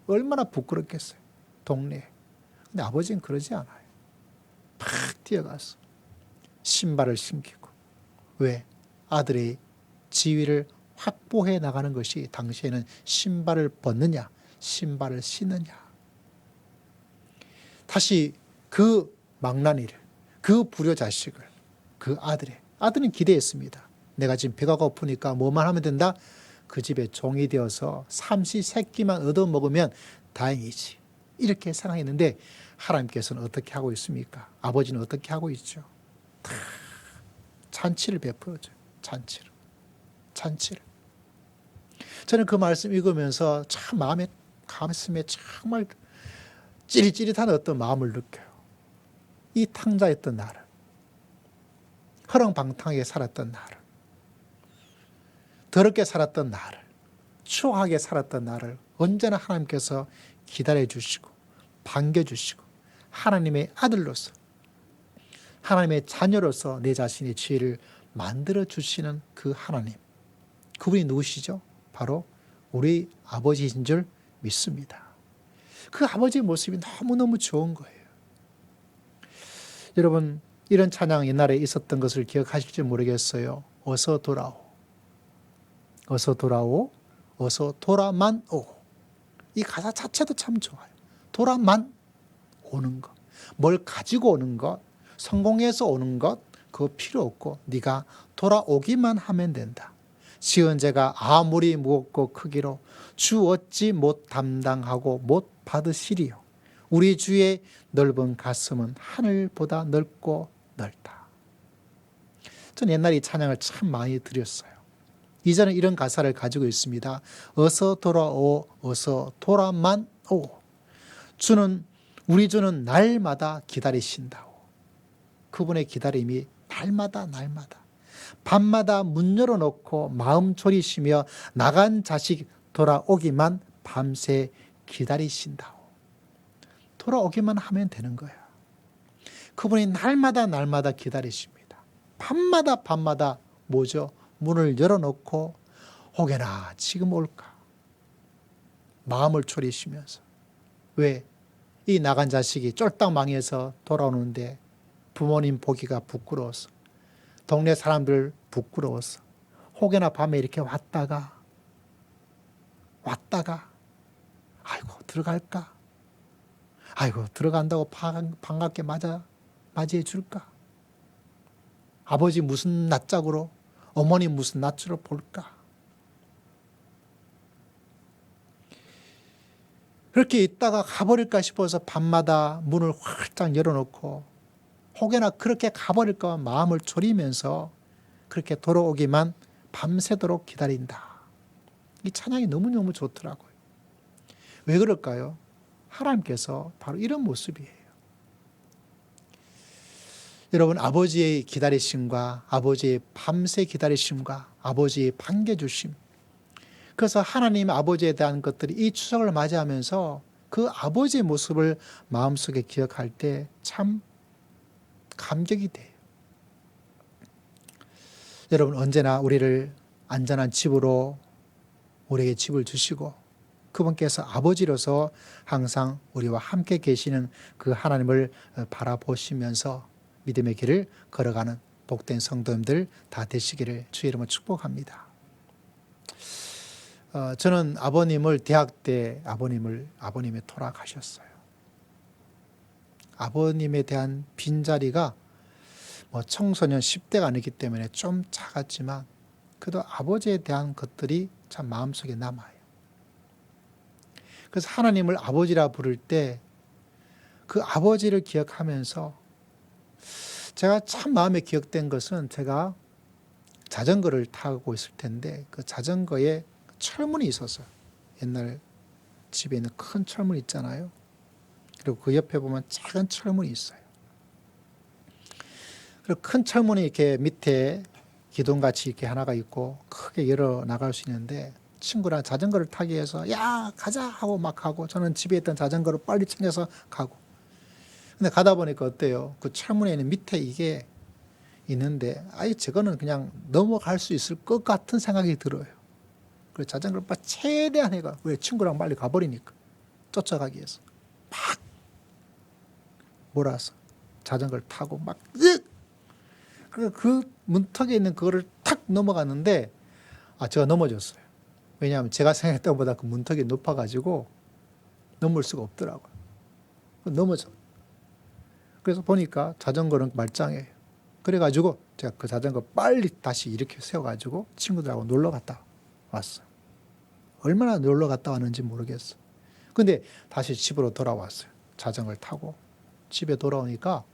얼마나 부끄럽겠어요. 동네에. 근데 아버지는 그러지 않아요. 팍 뛰어가서 신발을 신기고. 왜? 아들의 지위를 확보해 나가는 것이 당시에는 신발을 벗느냐 신발을 신느냐. 다시 그 망나니를 그 불효자식을 그 아들은 기대했습니다. 내가 지금 배가 고프니까 뭐만 하면 된다. 그 집에 종이 되어서 삼시세끼만 얻어먹으면 다행이지. 이렇게 생각했는데 하나님께서는 어떻게 하고 있습니까? 아버지는 어떻게 하고 있죠? 다 잔치를 베풀어줘요. 잔치를. 저는 그 말씀 읽으면서 참 가슴에 정말 찌릿찌릿한 어떤 마음을 느껴요. 이 탕자였던 나를, 허렁방탕하게 살았던 나를, 더럽게 살았던 나를, 추하게 살았던 나를 언제나 하나님께서 기다려주시고 반겨주시고 하나님의 아들로서 하나님의 자녀로서 내 자신의 지혜를 만들어주시는 그 하나님, 그분이 누구시죠? 바로 우리 아버지이신 줄 믿습니다. 그 아버지의 모습이 너무너무 좋은 거예요. 여러분 이런 찬양 옛날에 있었던 것을 기억하실지 모르겠어요. 어서 돌아오. 어서 돌아오. 어서 돌아만 오. 이 가사 자체도 참 좋아요. 돌아만 오는 것. 뭘 가지고 오는 것. 성공해서 오는 것. 그거 필요 없고 네가 돌아오기만 하면 된다. 지은 죄가 아무리 무겁고 크기로 주 어찌 못 담당하고 못 받으시리요. 우리 주의 넓은 가슴은 하늘보다 넓고 넓다. 저는 옛날에 이 찬양을 참 많이 드렸어요. 이제는 이런 가사를 가지고 있습니다. 어서 돌아오, 어서 돌아만 오. 우리 주는 날마다 기다리신다오. 그분의 기다림이 날마다. 밤마다 문 열어놓고 마음 졸이시며 나간 자식 돌아오기만 밤새 기다리신다오. 돌아오기만 하면 되는 거야. 그분이 날마다 기다리십니다. 밤마다 뭐죠? 문을 열어놓고 혹여나 지금 올까? 마음을 졸이시면서. 왜? 이 나간 자식이 쫄딱 망해서 돌아오는데 부모님 보기가 부끄러워서, 동네 사람들 부끄러워서 혹여나 밤에 이렇게 왔다가 아이고 들어갈까? 아이고 들어간다고 반갑게 맞아 맞이해 줄까? 아버지 무슨 낯짝으로, 어머니 무슨 낯으로 볼까? 그렇게 있다가 가버릴까 싶어서 밤마다 문을 활짝 열어놓고 혹여나 그렇게 가버릴까 마음을 졸이면서 그렇게 돌아오기만 밤새도록 기다린다. 이 찬양이 너무너무 좋더라고요. 왜 그럴까요? 하나님께서 바로 이런 모습이에요. 여러분, 아버지의 기다리심과 아버지의 밤새 기다리심과 아버지의 반겨주심, 그래서 하나님 아버지에 대한 것들이 이 추석을 맞이하면서 그 아버지의 모습을 마음속에 기억할 때 참 감격이 돼요. 여러분, 언제나 우리를 안전한 집으로 우리에게 집을 주시고 그분께서 아버지로서 항상 우리와 함께 계시는 그 하나님을 바라보시면서 믿음의 길을 걸어가는 복된 성도님들 다 되시기를 주의 이름으로 축복합니다. 저는 아버님을 대학 때 아버님이 돌아가셨어요. 아버님에 대한 빈자리가 청소년 10대가 아니기 때문에 좀 작았지만 그래도 아버지에 대한 것들이 참 마음속에 남아요. 그래서 하나님을 아버지라 부를 때 그 아버지를 기억하면서 제가 참 마음에 기억된 것은 제가 자전거를 타고 있을 텐데 그 자전거에 철문이 있었어요. 옛날 집에 있는 큰 철문 있잖아요. 그리고 그 옆에 보면 작은 철문이 있어요. 그리고 큰 철문이 이렇게 밑에 기둥같이 이렇게 하나가 있고 크게 열어 나갈 수 있는데 친구랑 자전거를 타기 위해서 야 가자 하고 막 가고 저는 집에 있던 자전거를 빨리 챙겨서 가고 근데 가다 보니까 어때요? 그 철문에 있는 밑에 이게 있는데 아예 저거는 그냥 넘어갈 수 있을 것 같은 생각이 들어요. 그래서 자전거를 막 최대한 해가 왜 친구랑 빨리 가버리니까 쫓아가기 위해서 막 몰아서 자전거를 타고 막 그 문턱에 있는 그거를 탁 넘어갔는데 제가 넘어졌어요. 왜냐하면 제가 생각했던 것보다 그 문턱이 높아가지고 넘을 수가 없더라고요. 넘어져. 그래서 보니까 자전거는 말짱해요. 그래가지고 제가 그 자전거 빨리 다시 이렇게 세워가지고 친구들하고 놀러 갔다 왔어요. 얼마나 놀러 갔다 왔는지 모르겠어요. 근데 다시 집으로 돌아왔어요. 자전거를 타고 집에 돌아오니까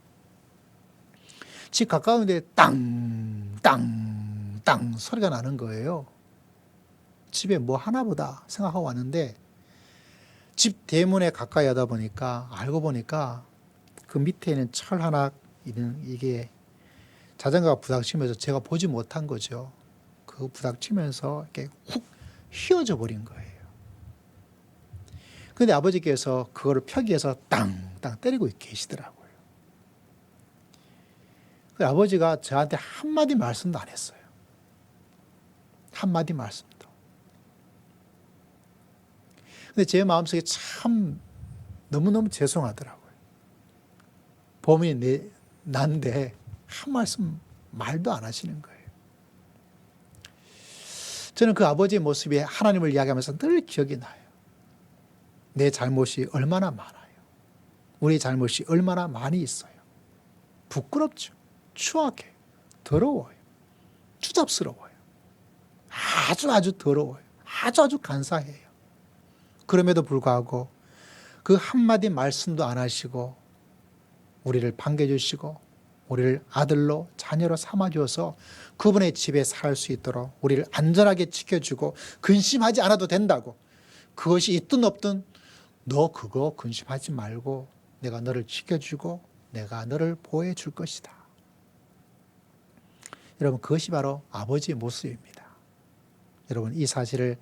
집 가까운데 땅, 땅, 땅 소리가 나는 거예요. 집에 뭐 하나 보다 생각하고 왔는데 집 대문에 가까이 하다 보니까 알고 보니까 그 밑에 있는 철 하나 있는 이게 자전거가 부닥치면서 제가 보지 못한 거죠. 그 부닥치면서 이렇게 훅 휘어져 버린 거예요. 근데 아버지께서 그거를 펴기 위해서 땅땅 때리고 계시더라고요. 그 아버지가 저한테 한마디 말씀도 안 했어요. 한마디 말씀도. 근데 제 마음속에 참 너무너무 죄송하더라고요. 범인이 난데 한 말씀 말도 안 하시는 거예요. 저는 그 아버지의 모습이 하나님을 이야기하면서 늘 기억이 나요. 내 잘못이 얼마나 많아요. 우리 잘못이 얼마나 많이 있어요. 부끄럽죠. 추악해요. 더러워요. 추잡스러워요. 아주 더러워요. 아주 간사해요. 그럼에도 불구하고 그 한마디 말씀도 안 하시고 우리를 반겨주시고 우리를 아들로 자녀로 삼아주어서 그분의 집에 살 수 있도록 우리를 안전하게 지켜주고 근심하지 않아도 된다고 그것이 있든 없든 너 그거 근심하지 말고 내가 너를 지켜주고 내가 너를 보호해 줄 것이다. 여러분 그것이 바로 아버지의 모습입니다. 여러분 이 사실을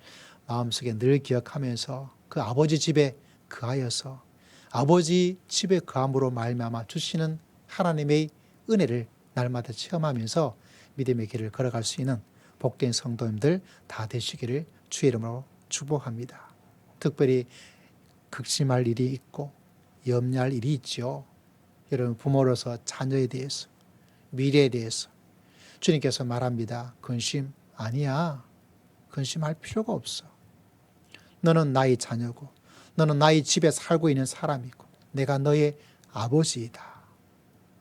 마음속에 늘 기억하면서 그 아버지 집에 거하여서 아버지 집에 거함으로 말미암아 주시는 하나님의 은혜를 날마다 체험하면서 믿음의 길을 걸어갈 수 있는 복된 성도님들 다 되시기를 주의 이름으로 축복합니다. 특별히 극심할 일이 있고 염려할 일이 있죠. 여러분 부모로서 자녀에 대해서 미래에 대해서 주님께서 말합니다. 근심 아니야. 근심할 필요가 없어. 너는 나의 자녀고 너는 나의 집에 살고 있는 사람이고 내가 너의 아버지이다.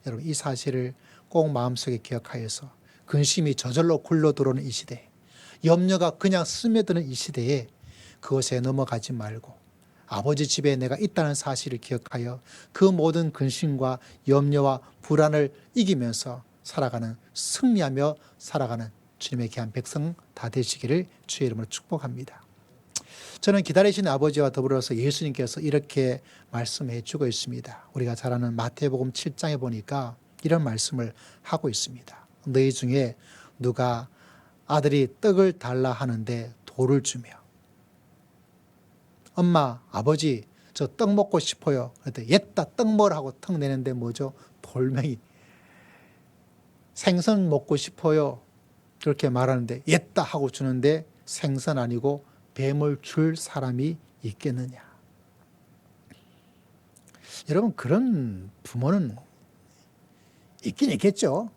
여러분 이 사실을 꼭 마음속에 기억하여서 근심이 저절로 굴러 들어오는 이 시대, 염려가 그냥 스며드는 이 시대에 그것에 넘어가지 말고 아버지 집에 내가 있다는 사실을 기억하여 그 모든 근심과 염려와 불안을 이기면서 살아가는, 승리하며 살아가는 주님의 귀한 백성 다 되시기를 주의 이름으로 축복합니다. 저는 기다리시는 아버지와 더불어서 예수님께서 이렇게 말씀해 주고 있습니다. 우리가 잘 아는 마태복음 7장에 보니까 이런 말씀을 하고 있습니다. 너희 중에 누가 아들이 떡을 달라 하는데 돌을 주며, 엄마, 아버지, 저 떡 먹고 싶어요. 그랬더니 옛다 떡 먹으라 하고 턱 내는데 뭐죠? 돌멩이. 생선 먹고 싶어요. 그렇게 말하는데 옛다 하고 주는데 생선 아니고 뱀을 줄 사람이 있겠느냐. 여러분, 그런 부모는 있긴 있겠죠.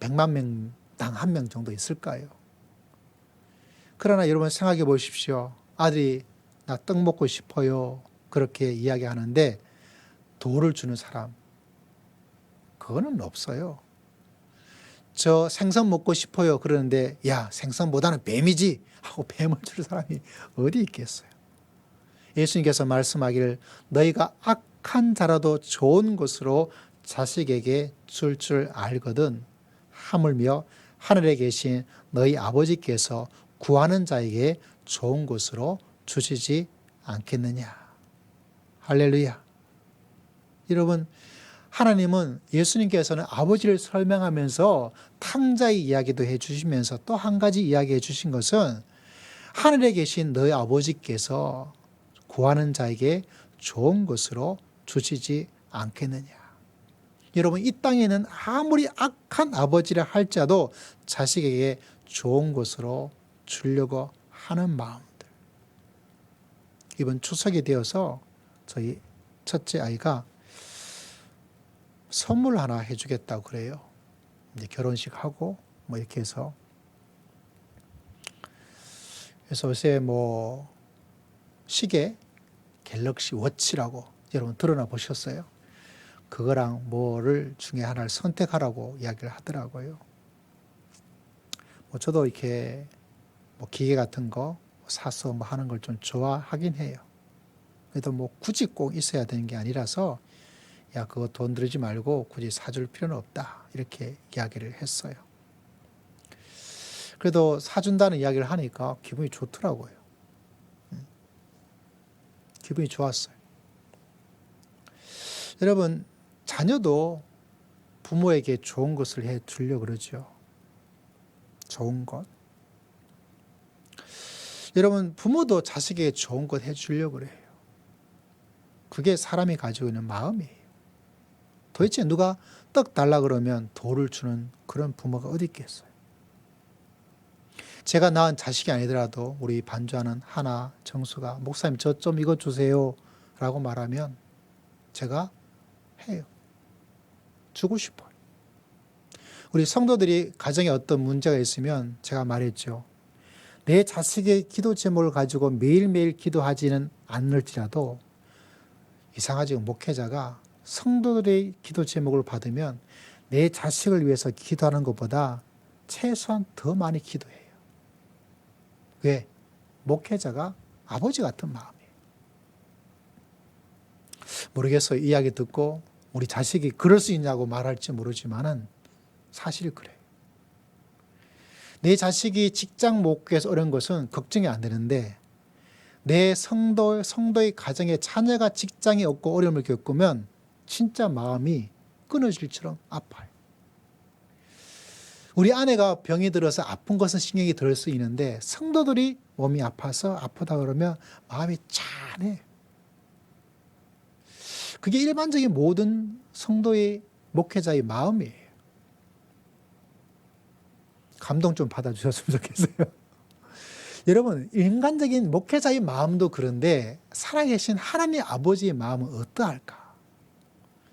100만 명당 1명 정도 있을까요? 그러나 여러분 생각해 보십시오. 아들이 나 떡 먹고 싶어요. 그렇게 이야기하는데 돌을 주는 사람, 그거는 없어요. 저 생선 먹고 싶어요. 그러는데 야, 생선보다는 뱀이지 하고 뱀을 줄 사람이 어디 있겠어요. 예수님께서 말씀하기를 너희가 악한 자라도 좋은 것으로 자식에게 줄 줄 알거든 하물며 하늘에 계신 너희 아버지께서 구하는 자에게 좋은 것으로 주시지 않겠느냐. 할렐루야. 여러분, 하나님은, 예수님께서는 아버지를 설명하면서 탕자의 이야기도 해주시면서 또 한 가지 이야기해 주신 것은 하늘에 계신 너희 아버지께서 구하는 자에게 좋은 것으로 주시지 않겠느냐. 여러분, 이 땅에는 아무리 악한 아버지를 할지라도 자식에게 좋은 것으로 주려고 하는 마음들. 이번 추석이 되어서 저희 첫째 아이가 선물 하나 해주겠다고 그래요. 이제 결혼식 하고 뭐 이렇게 해서. 그래서 요새 뭐 시계 갤럭시 워치라고 여러분 들어나 보셨어요? 그거랑 뭐를 중에 하나를 선택하라고 이야기를 하더라고요. 뭐 저도 이렇게 뭐 기계 같은 거 사서 뭐 하는 걸 좀 좋아하긴 해요. 그래도 뭐 굳이 꼭 있어야 되는 게 아니라서 야, 그거 돈 들이지 말고 굳이 사줄 필요는 없다. 이렇게 이야기를 했어요. 그래도 사준다는 이야기를 하니까 기분이 좋더라고요. 기분이 좋았어요. 여러분, 자녀도 부모에게 좋은 것을 해 주려고 그러죠. 좋은 것. 여러분, 부모도 자식에게 좋은 것 해 주려고 그래요. 그게 사람이 가지고 있는 마음이에요. 도대체 누가 떡 달라 그러면 돌을 주는 그런 부모가 어디 있겠어요? 제가 낳은 자식이 아니더라도 우리 반주하는 하나, 정수가 목사님 저 좀 이거 주세요 라고 말하면 제가 해요. 주고 싶어요. 우리 성도들이 가정에 어떤 문제가 있으면 제가 말했죠. 내 자식의 기도 제목을 가지고 매일매일 기도하지는 않을지라도 이상하지, 목회자가 성도들의 기도 제목을 받으면 내 자식을 위해서 기도하는 것보다 최소한 더 많이 기도해요. 왜? 목회자가 아버지 같은 마음이에요. 모르겠어요. 이야기 듣고 우리 자식이 그럴 수 있냐고 말할지 모르지만은 사실 그래요. 내 자식이 직장 못 구해서 어려운 것은 걱정이 안 되는데 내 성도의 가정에 자녀가 직장이 없고 어려움을 겪으면 진짜 마음이 끊어질처럼 아파요. 우리 아내가 병이 들어서 아픈 것은 신경이 들 수 있는데 성도들이 몸이 아파서 아프다 그러면 마음이 짠해. 그게 일반적인 모든 성도의 목회자의 마음이에요. 감동 좀 받아주셨으면 좋겠어요. 여러분, 인간적인 목회자의 마음도 그런데 살아계신 하나님 아버지의 마음은 어떠할까?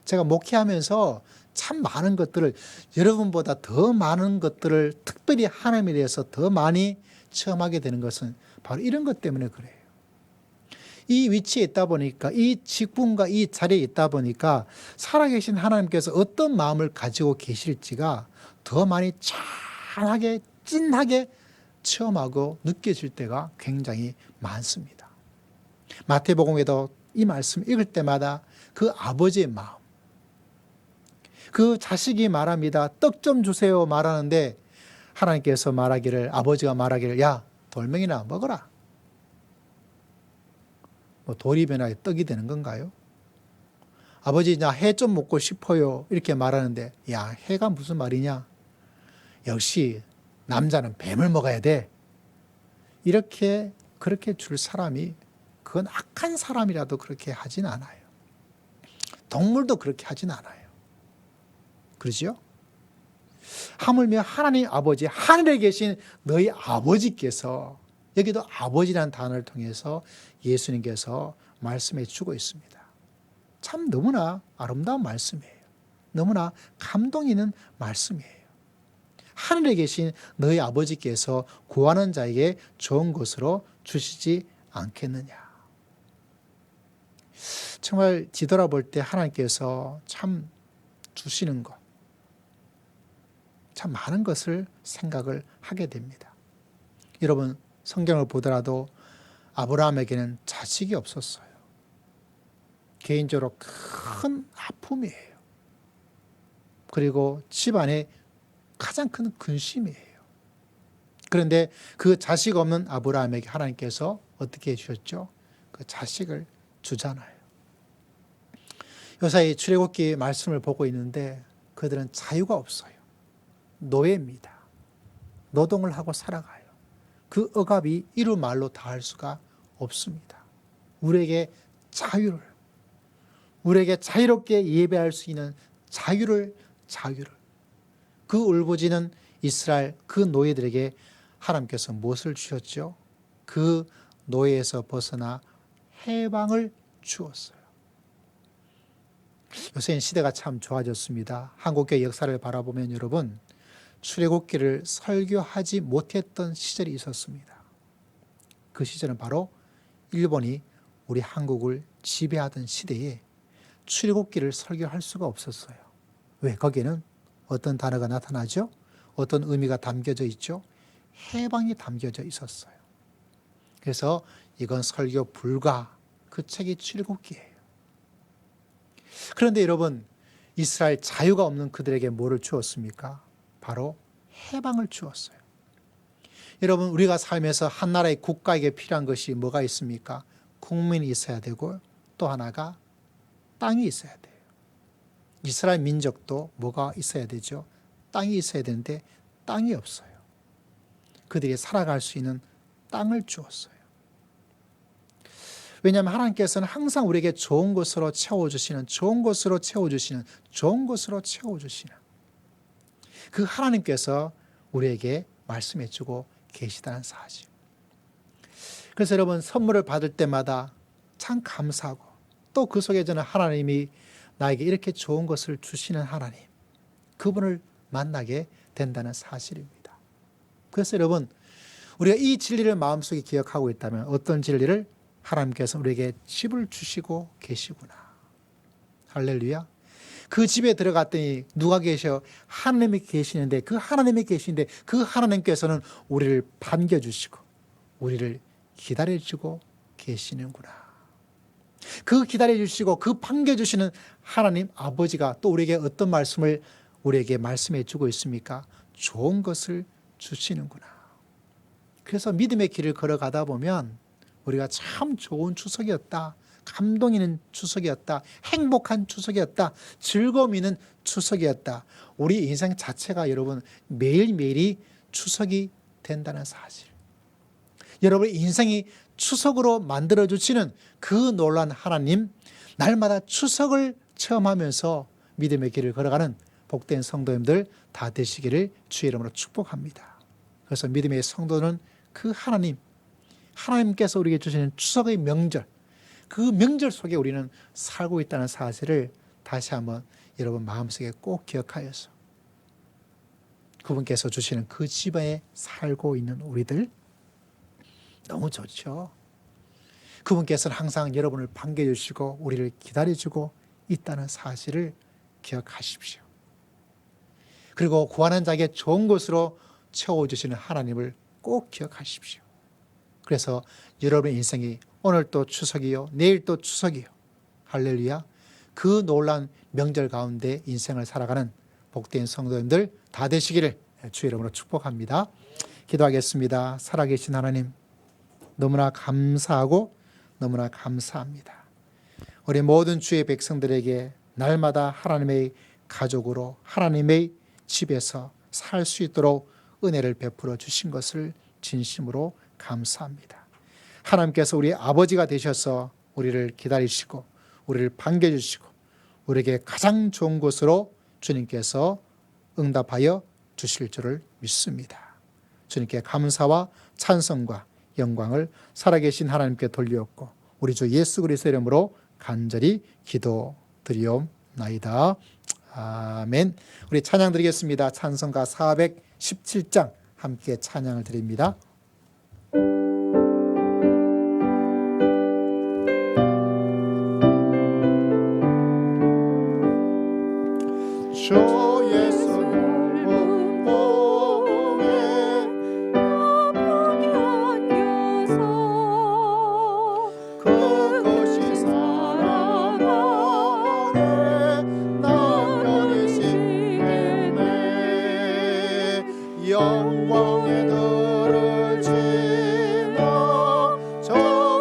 제가 목회하면서 참 많은 것들을, 여러분보다 더 많은 것들을 특별히 하나님에 대해서 더 많이 체험하게 되는 것은 바로 이런 것 때문에 그래요. 이 위치에 있다 보니까, 이 직분과 이 자리에 있다 보니까 살아계신 하나님께서 어떤 마음을 가지고 계실지가 더 많이 찬하게 찐하게 체험하고 느껴질 때가 굉장히 많습니다. 마태복음에도 이 말씀 읽을 때마다 그 아버지의 마음, 그 자식이 말합니다. 떡 좀 주세요 말하는데 하나님께서 말하기를, 아버지가 말하기를, 야 돌멩이나 먹어라. 뭐 돌이 변하게 떡이 되는 건가요? 아버지 나 해 좀 먹고 싶어요 이렇게 말하는데, 야 해가 무슨 말이냐, 역시 남자는 뱀을 먹어야 돼, 이렇게 그렇게 줄 사람이, 그건 악한 사람이라도 그렇게 하진 않아요. 동물도 그렇게 하진 않아요. 그러죠? 하물며 하나님 아버지, 하늘에 계신 너희 아버지께서, 여기도 아버지라는 단어를 통해서 예수님께서 말씀해 주고 있습니다. 참 너무나 아름다운 말씀이에요. 너무나 감동 있는 말씀이에요. 하늘에 계신 너희 아버지께서 구하는 자에게 좋은 것으로 주시지 않겠느냐. 정말 뒤돌아볼 때 하나님께서 참 주시는 것, 참 많은 것을 생각을 하게 됩니다. 여러분 성경을 보더라도 아브라함에게는 자식이 없었어요. 개인적으로 큰 아픔이에요. 그리고 집안의 가장 큰 근심이에요. 그런데 그 자식 없는 아브라함에게 하나님께서 어떻게 해주셨죠? 그 자식을 주잖아요. 요사이 출애굽기 말씀을 보고 있는데 그들은 자유가 없어요. 노예입니다. 노동을 하고 살아가요. 그 억압이 이루 말로 다할 수가 없습니다. 우리에게 자유를, 우리에게 자유롭게 예배할 수 있는 자유를, 그 울부짖는 이스라엘 그 노예들에게 하나님께서 무엇을 주셨죠? 그 노예에서 벗어나 해방을 주었어요. 요새는 시대가 참 좋아졌습니다. 한국교회 역사를 바라보면 여러분, 출애굽기를 설교하지 못했던 시절이 있었습니다. 그 시절은 바로 일본이 우리 한국을 지배하던 시대에 출애굽기를 설교할 수가 없었어요. 왜? 거기에는 어떤 단어가 나타나죠? 어떤 의미가 담겨져 있죠? 해방이 담겨져 있었어요. 그래서 이건 설교 불가, 그 책이 출애굽기예요. 그런데 여러분, 이스라엘 자유가 없는 그들에게 뭐를 주었습니까? 바로 해방을 주었어요. 여러분, 우리가 살면서 한 나라의 국가에게 필요한 것이 뭐가 있습니까? 국민이 있어야 되고 또 하나가 땅이 있어야 돼요. 이스라엘 민족도 뭐가 있어야 되죠? 땅이 있어야 되는데 땅이 없어요. 그들이 살아갈 수 있는 땅을 주었어요. 왜냐하면 하나님께서는 항상 우리에게 좋은 것으로 채워주시는 그 하나님께서 우리에게 말씀해 주고 계시다는 사실. 그래서 여러분 선물을 받을 때마다 참 감사하고, 또 그 속에 저는 하나님이 나에게 이렇게 좋은 것을 주시는 하나님, 그분을 만나게 된다는 사실입니다. 그래서 여러분, 우리가 이 진리를 마음속에 기억하고 있다면, 어떤 진리를? 하나님께서 우리에게 집을 주시고 계시구나. 할렐루야. 그 집에 들어갔더니 누가 계셔? 하나님이 계시는데, 그 하나님이 계시는데 그 하나님께서는 우리를 반겨주시고 우리를 기다려주고 계시는구나. 그 기다려주시고 그 반겨주시는 하나님 아버지가 또 우리에게 어떤 말씀을 우리에게 말씀해 주고 있습니까? 좋은 것을 주시는구나. 그래서 믿음의 길을 걸어가다 보면 우리가 참 좋은 추석이었다, 감동 있는 추석이었다, 행복한 추석이었다, 즐거움 있는 추석이었다, 우리 인생 자체가 여러분 매일매일이 추석이 된다는 사실, 여러분 인생이 추석으로 만들어주시는 그 놀라운 하나님, 날마다 추석을 체험하면서 믿음의 길을 걸어가는 복된 성도님들 다 되시기를 주의 이름으로 축복합니다. 그래서 믿음의 성도는 그 하나님께서 우리에게 주시는 추석의 명절, 그 명절 속에 우리는 살고 있다는 사실을 다시 한번 여러분 마음속에 꼭 기억하여서 그분께서 주시는 그 집안에 살고 있는 우리들, 너무 좋죠. 그분께서는 항상 여러분을 반겨주시고 우리를 기다려주고 있다는 사실을 기억하십시오. 그리고 구하는 자에게 좋은 것으로 채워주시는 하나님을 꼭 기억하십시오. 그래서 여러분의 인생이 오늘 또 추석이요, 내일 또 추석이요, 할렐루야, 그 놀라운 명절 가운데 인생을 살아가는 복된 성도님들 다 되시기를 주의 이름으로 축복합니다. 기도하겠습니다. 살아계신 하나님, 너무나 감사하고 너무나 감사합니다. 우리 모든 주의 백성들에게 날마다 하나님의 가족으로 하나님의 집에서 살 수 있도록 은혜를 베풀어 주신 것을 진심으로 감사합니다. 하나님께서 우리 아버지가 되셔서 우리를 기다리시고 우리를 반겨주시고 우리에게 가장 좋은 것으로 주님께서 응답하여 주실 줄을 믿습니다. 주님께 감사와 찬송과 영광을 살아계신 하나님께 돌리옵고 우리 주 예수 그리스도의 이름으로 간절히 기도드리옵나이다. 아멘. 우리 찬양 드리겠습니다. 찬송가 417장 함께 찬양을 드립니다. 주 예수 넓은 봄에 남편이 안겨서 그것이 사랑 안에 남편이시겠네. 영광의 들을 지나 저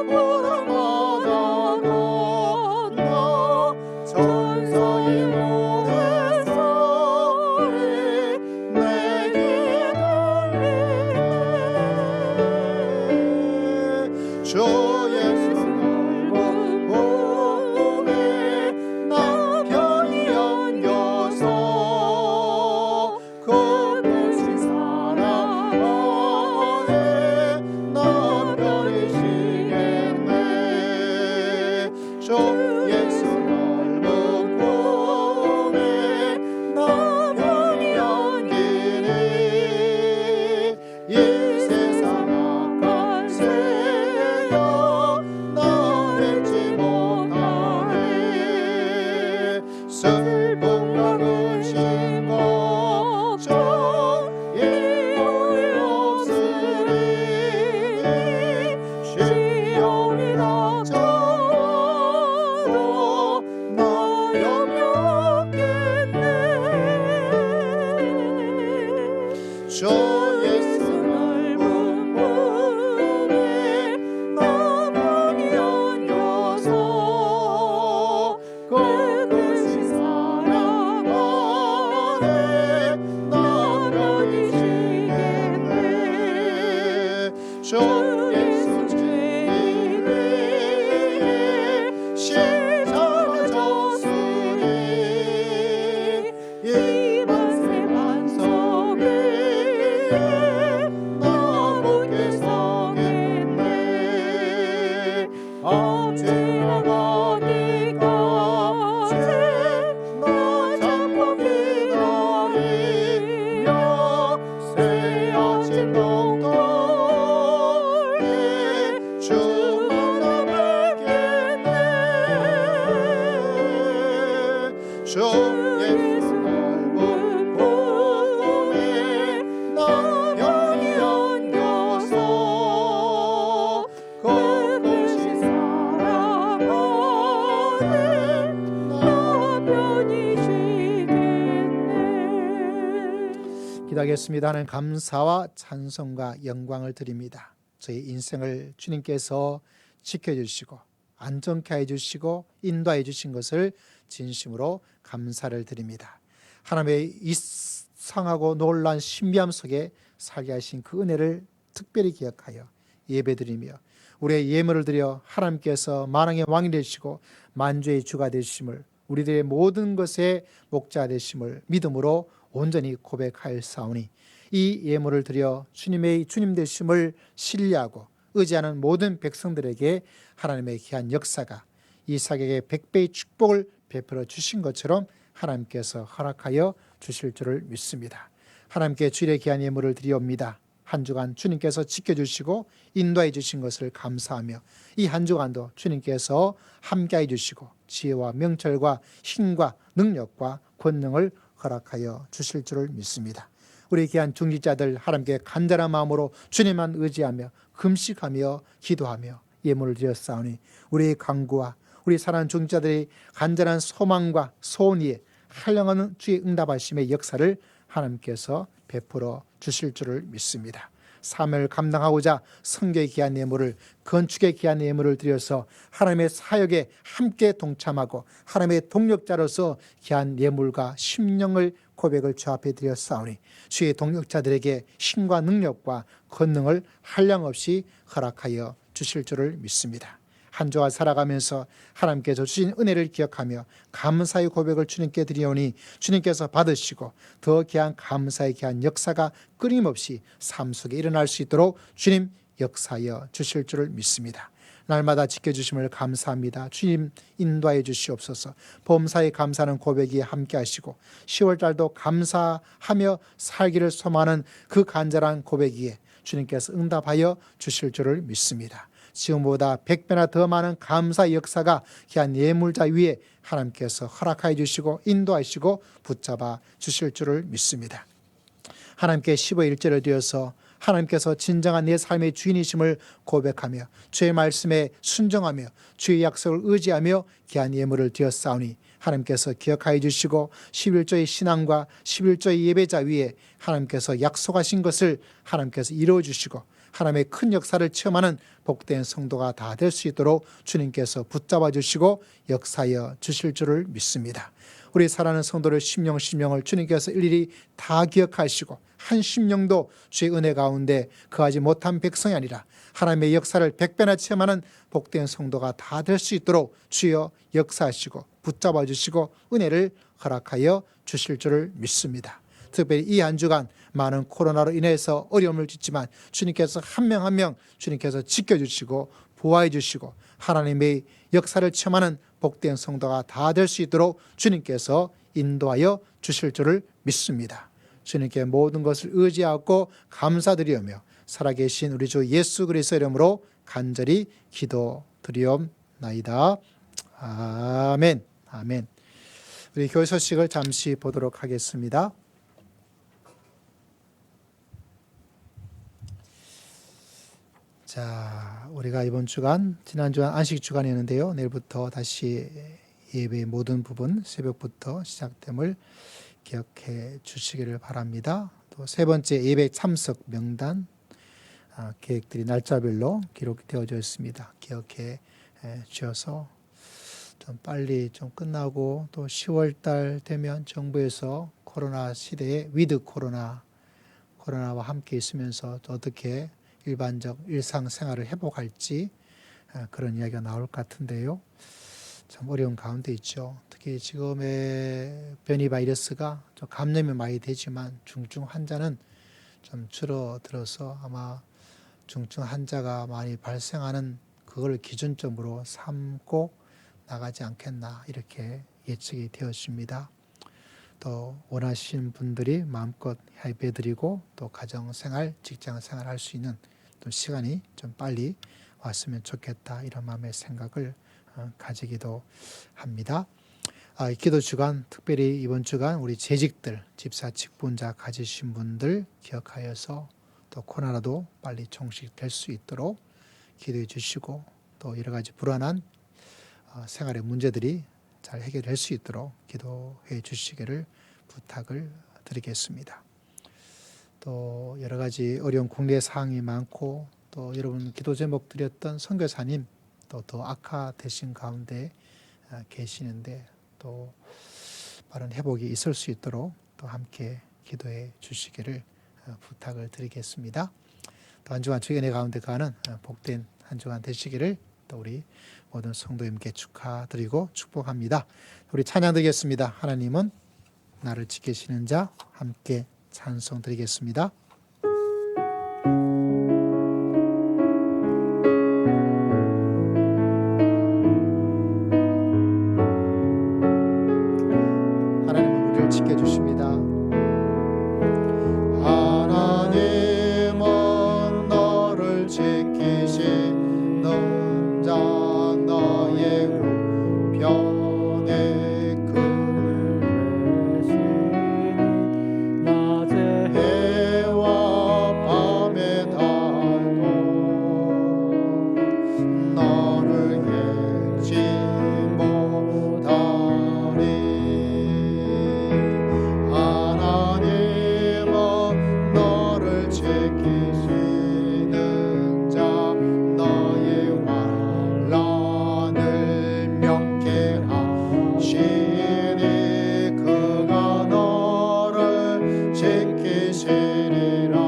푸른 바다 건너 천사의 노래소리 내게 들리네. 주 예수 넓은 봄에 남편이 안겨서 그것이 사랑 안에 남편이시겠네. 주 예수 넓은 봄에 남편이 안기니 이 세상 악한 새여 나 잊지 못하네. 슬픔과 근심 걱정 이후에 없으리니 시험이 닥쳐도 나 염려없겠네. 주 예수 넓은 봄에 남편이 안겨서 그것이 사랑 안에 남편이시겠네. 주 예수 죄인의 십자가 졌으니 이 만세 반석 위에 나 묻게 서겠네. 언제나 가기까지 나 참고 기다리며 새 아침 동토에 주 만나 뵙겠네. 주 예수 넓은 봄에 남편이 안겨서 그것이 사랑 안에 남편이시겠네. 기도하겠습니다. 하나님 감사와 찬송과 영광을 드립니다. 저희 인생을 주님께서 지켜주시고 안전케 해주시고 인도해 주신 것을 진심으로 감사를 드립니다. 하나님의 이상하고 놀라운 신비함 속에 살게 하신 그 은혜를 특별히 기억하여 예배드리며 우리의 예물을 드려 하나님께서 만왕의 왕이 되시고 만주의 주가 되심을 우리들의 모든 것의 목자 되심을 믿음으로 온전히 고백하였사오니 이 예물을 드려 주님의 주님 되심을 신뢰하고 의지하는 모든 백성들에게 하나님의 귀한 역사가 이삭에게 100배의 축복을 베풀어 주신 것처럼 하나님께서 허락하여 주실 줄을 믿습니다. 하나님께 주일의 귀한 예물을 드리옵니다. 한 주간 주님께서 지켜주시고 인도해 주신 것을 감사하며 이 한 주간도 주님께서 함께해 주시고 지혜와 명철과 힘과 능력과 권능을 허락하여 주실 줄을 믿습니다. 우리 귀한 중직자들 하나님께 간절한 마음으로 주님만 의지하며 금식하며 기도하며 예물을 드렸사오니 우리의 간구와 우리 사랑하는 중직자들의 간절한 소망과 소원 위에 한량없는 주의 응답하심의 역사를 하나님께서 베풀어 주실 줄을 믿습니다. 사명을 감당하고자 성교의 귀한 예물을 건축의 귀한 예물을 드려서 하나님의 사역에 함께 동참하고 하나님의 동력자로서 귀한 예물과 심령을 고백을 주 앞에 드렸사오니 주의 동력자들에게 힘과 능력과 권능을 한량없이 허락하여 주실 줄을 믿습니다. 한 주와 살아가면서 하나님께서 주신 은혜를 기억하며 감사의 고백을 주님께 드리오니 주님께서 받으시고 더 귀한 감사의 귀한 역사가 끊임없이 삶 속에 일어날 수 있도록 주님 역사하여 주실 줄을 믿습니다. 날마다 지켜주심을 감사합니다. 주님 인도하여 주시옵소서. 범사에 감사하는 고백이 함께 하시고 10월달도 감사하며 살기를 소망하는 그 간절한 고백이에 주님께서 응답하여 주실 줄을 믿습니다. 지금보다 100배나 더 많은 감사의 역사가 귀한 예물자 위에 하나님께서 허락하여 주시고 인도하시고 붙잡아 주실 줄을 믿습니다. 하나님께 15일째를 드려서 하나님께서 진정한 내 삶의 주인이심을 고백하며 주의 말씀에 순종하며 주의 약속을 의지하며 귀한 예물을 드렸사오니 하나님께서 기억하여 주시고 11조의 신앙과 11조의 예배자 위에 하나님께서 약속하신 것을 하나님께서 이루어 주시고 하나님의 큰 역사를 체험하는 복된 성도가 다 될 수 있도록 주님께서 붙잡아 주시고 역사하여 주실 줄을 믿습니다. 우리 사랑하는 성도를 심령을 주님께서 일일이 다 기억하시고 한 심령도 주의 은혜 가운데 거하지 못한 백성이 아니라 하나님의 역사를 100배나 체험하는 복된 성도가 다 될 수 있도록 주여 역사하시고 붙잡아 주시고 은혜를 허락하여 주실 줄을 믿습니다. 특별히 이 한 주간 많은 코로나로 인해서 어려움을 짓지만 주님께서 한 명 한 명 주님께서 지켜주시고 보호해 주시고 하나님의 역사를 체험하는 복된 성도가 다 될 수 있도록 주님께서 인도하여 주실 줄을 믿습니다. 주님께 모든 것을 의지하고 감사드리며 살아계신 우리 주 예수 그리스도의 이름으로 간절히 기도드리옵나이다. 아멘. 아멘. 우리 교회 소식을 잠시 보도록 하겠습니다. 자, 우리가 이번 주간, 지난 주간 안식 주간이었는데요. 내일부터 다시 예배의 모든 부분 새벽부터 시작됨을 기억해 주시기를 바랍니다. 또 세 번째 예배 참석 명단 계획들이 날짜별로 기록되어져 있습니다. 기억해 주셔서 좀 빨리 좀 끝나고 또 10월 달 되면 정부에서 코로나 시대에 위드 코로나와 함께 있으면서 또 어떻게 일반적 일상생활을 회복할지 그런 이야기가 나올 것 같은데요. 참 어려운 가운데 있죠. 특히 지금의 변이 바이러스가 좀 감염이 많이 되지만 중증 환자는 좀 줄어들어서 아마 중증 환자가 많이 발생하는 그걸 기준점으로 삼고 나가지 않겠나 이렇게 예측이 되었습니다. 또 원하시는 분들이 마음껏 협의해드리고 또 가정생활, 직장생활 할 수 있는 또 시간이 좀 빨리 왔으면 좋겠다 이런 마음의 생각을 가지기도 합니다. 기도 주간, 특별히 이번 주간 우리 재직들, 집사, 직분자 가지신 분들 기억하여서 또 코로나도 빨리 종식될 수 있도록 기도해 주시고 또 여러 가지 불안한 생활의 문제들이 잘 해결될 수 있도록 기도해 주시기를 부탁을 드리겠습니다. 또 여러 가지 어려운 국내 사항이 많고 또 여러분 기도 제목 드렸던 선교사님 또 더 악화되신 가운데 계시는데 또 빠른 회복이 있을 수 있도록 또 함께 기도해 주시기를 부탁을 드리겠습니다. 또 한 주간 주의 은혜 가운데 가는 복된 한 주간 되시기를 또 우리 모든 성도님께 축하드리고 축복합니다. 우리 찬양 드리겠습니다. 하나님은 나를 지키시는 자 함께 찬송 드리겠습니다. 하나님은 우리를 지켜주십니다. 하나님은 지키시는 자 너의 환난을 명쾌하시니 그가 너를 지키시리라.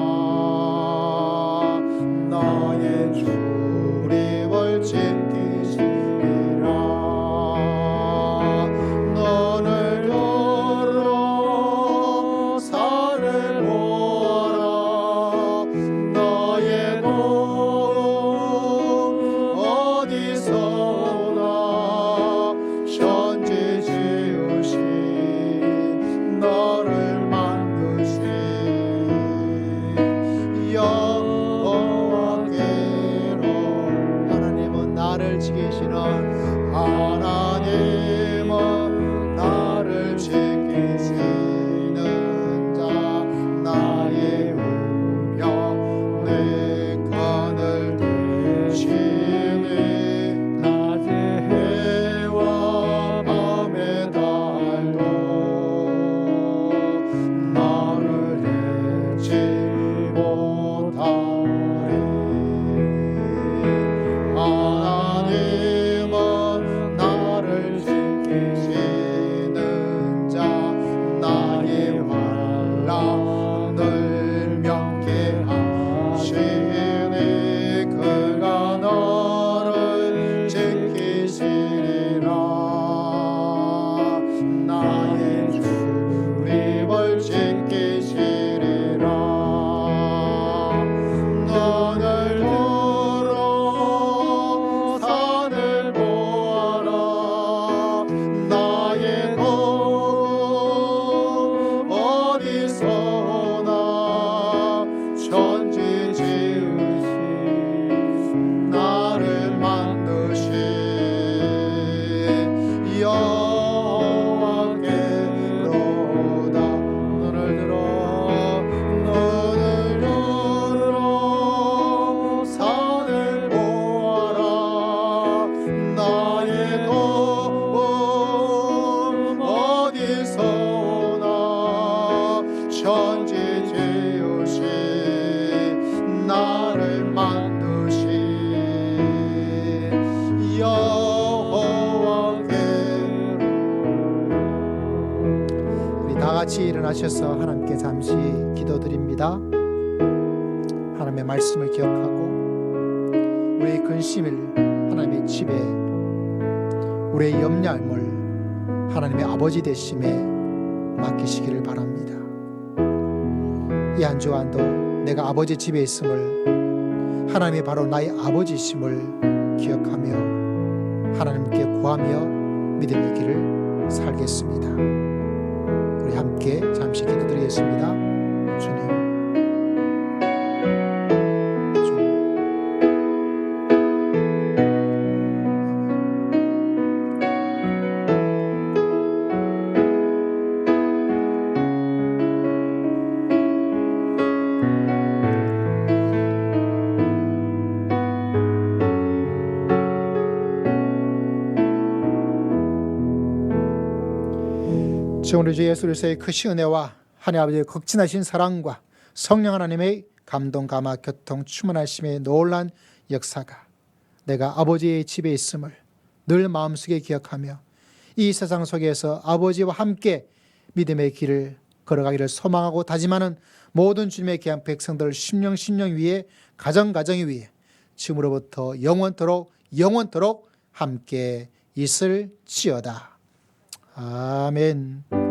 너의 출입을 지키시리라. 너를 걸어 산을 보아라. 너의 도움 어디서 오나. 천지 지으신 너를 만드신 여호와께로. 하나님은 나를 지키시는 하나님은 나를 지키시는 자 나의 우병 내 끈을 드시니 낮에 해와 밤의 달도 나를 해치 못하리. 하나님은 나를 지키시는 자 나의 환난을 명쾌하시니 그가 너를 지키시리라. 나의 출입을 지키시리라. 너를 걸어 산을 보아라. 나의 도움 어디서 오나. 천지 지으신 나를 만드신 여호와께로다. 너를 들어 산을 보아라. 나의 도움 어디서 오나. 천지 지으신 나를 만드신 여호와께로. 우리 다 같이 일어나셔서 하나님께 잠시 기도드립니다. 하나님의 말씀을 기억하고 우리의 근심을 하나님의 집에, 우리의 염려함을 하나님의 아버지 되심에 맡기시기를 바랍니다. 이 한 주간도 내가 아버지 집에 있음을, 하나님이 바로 나의 아버지심을 기억하며 하나님께 구하며 믿음의 길을 살겠습니다. 우리 함께 잠시 기도드리겠습니다. 주님, 우리 주 예수 그리스도의 크신 은혜와 하나님 아버지의 극진하신 사랑과 성령 하나님의 감동, 감화, 교통, 충만하심의 놀란 역사가 내가 아버지의 집에 있음을 늘 마음속에 기억하며 이 세상 속에서 아버지와 함께 믿음의 길을 걸어가기를 소망하고 다짐하는 모든 주님의 귀한 백성들 심령 위에, 가정 위에 지금으로부터 영원토록 함께 있을지어다. 아멘.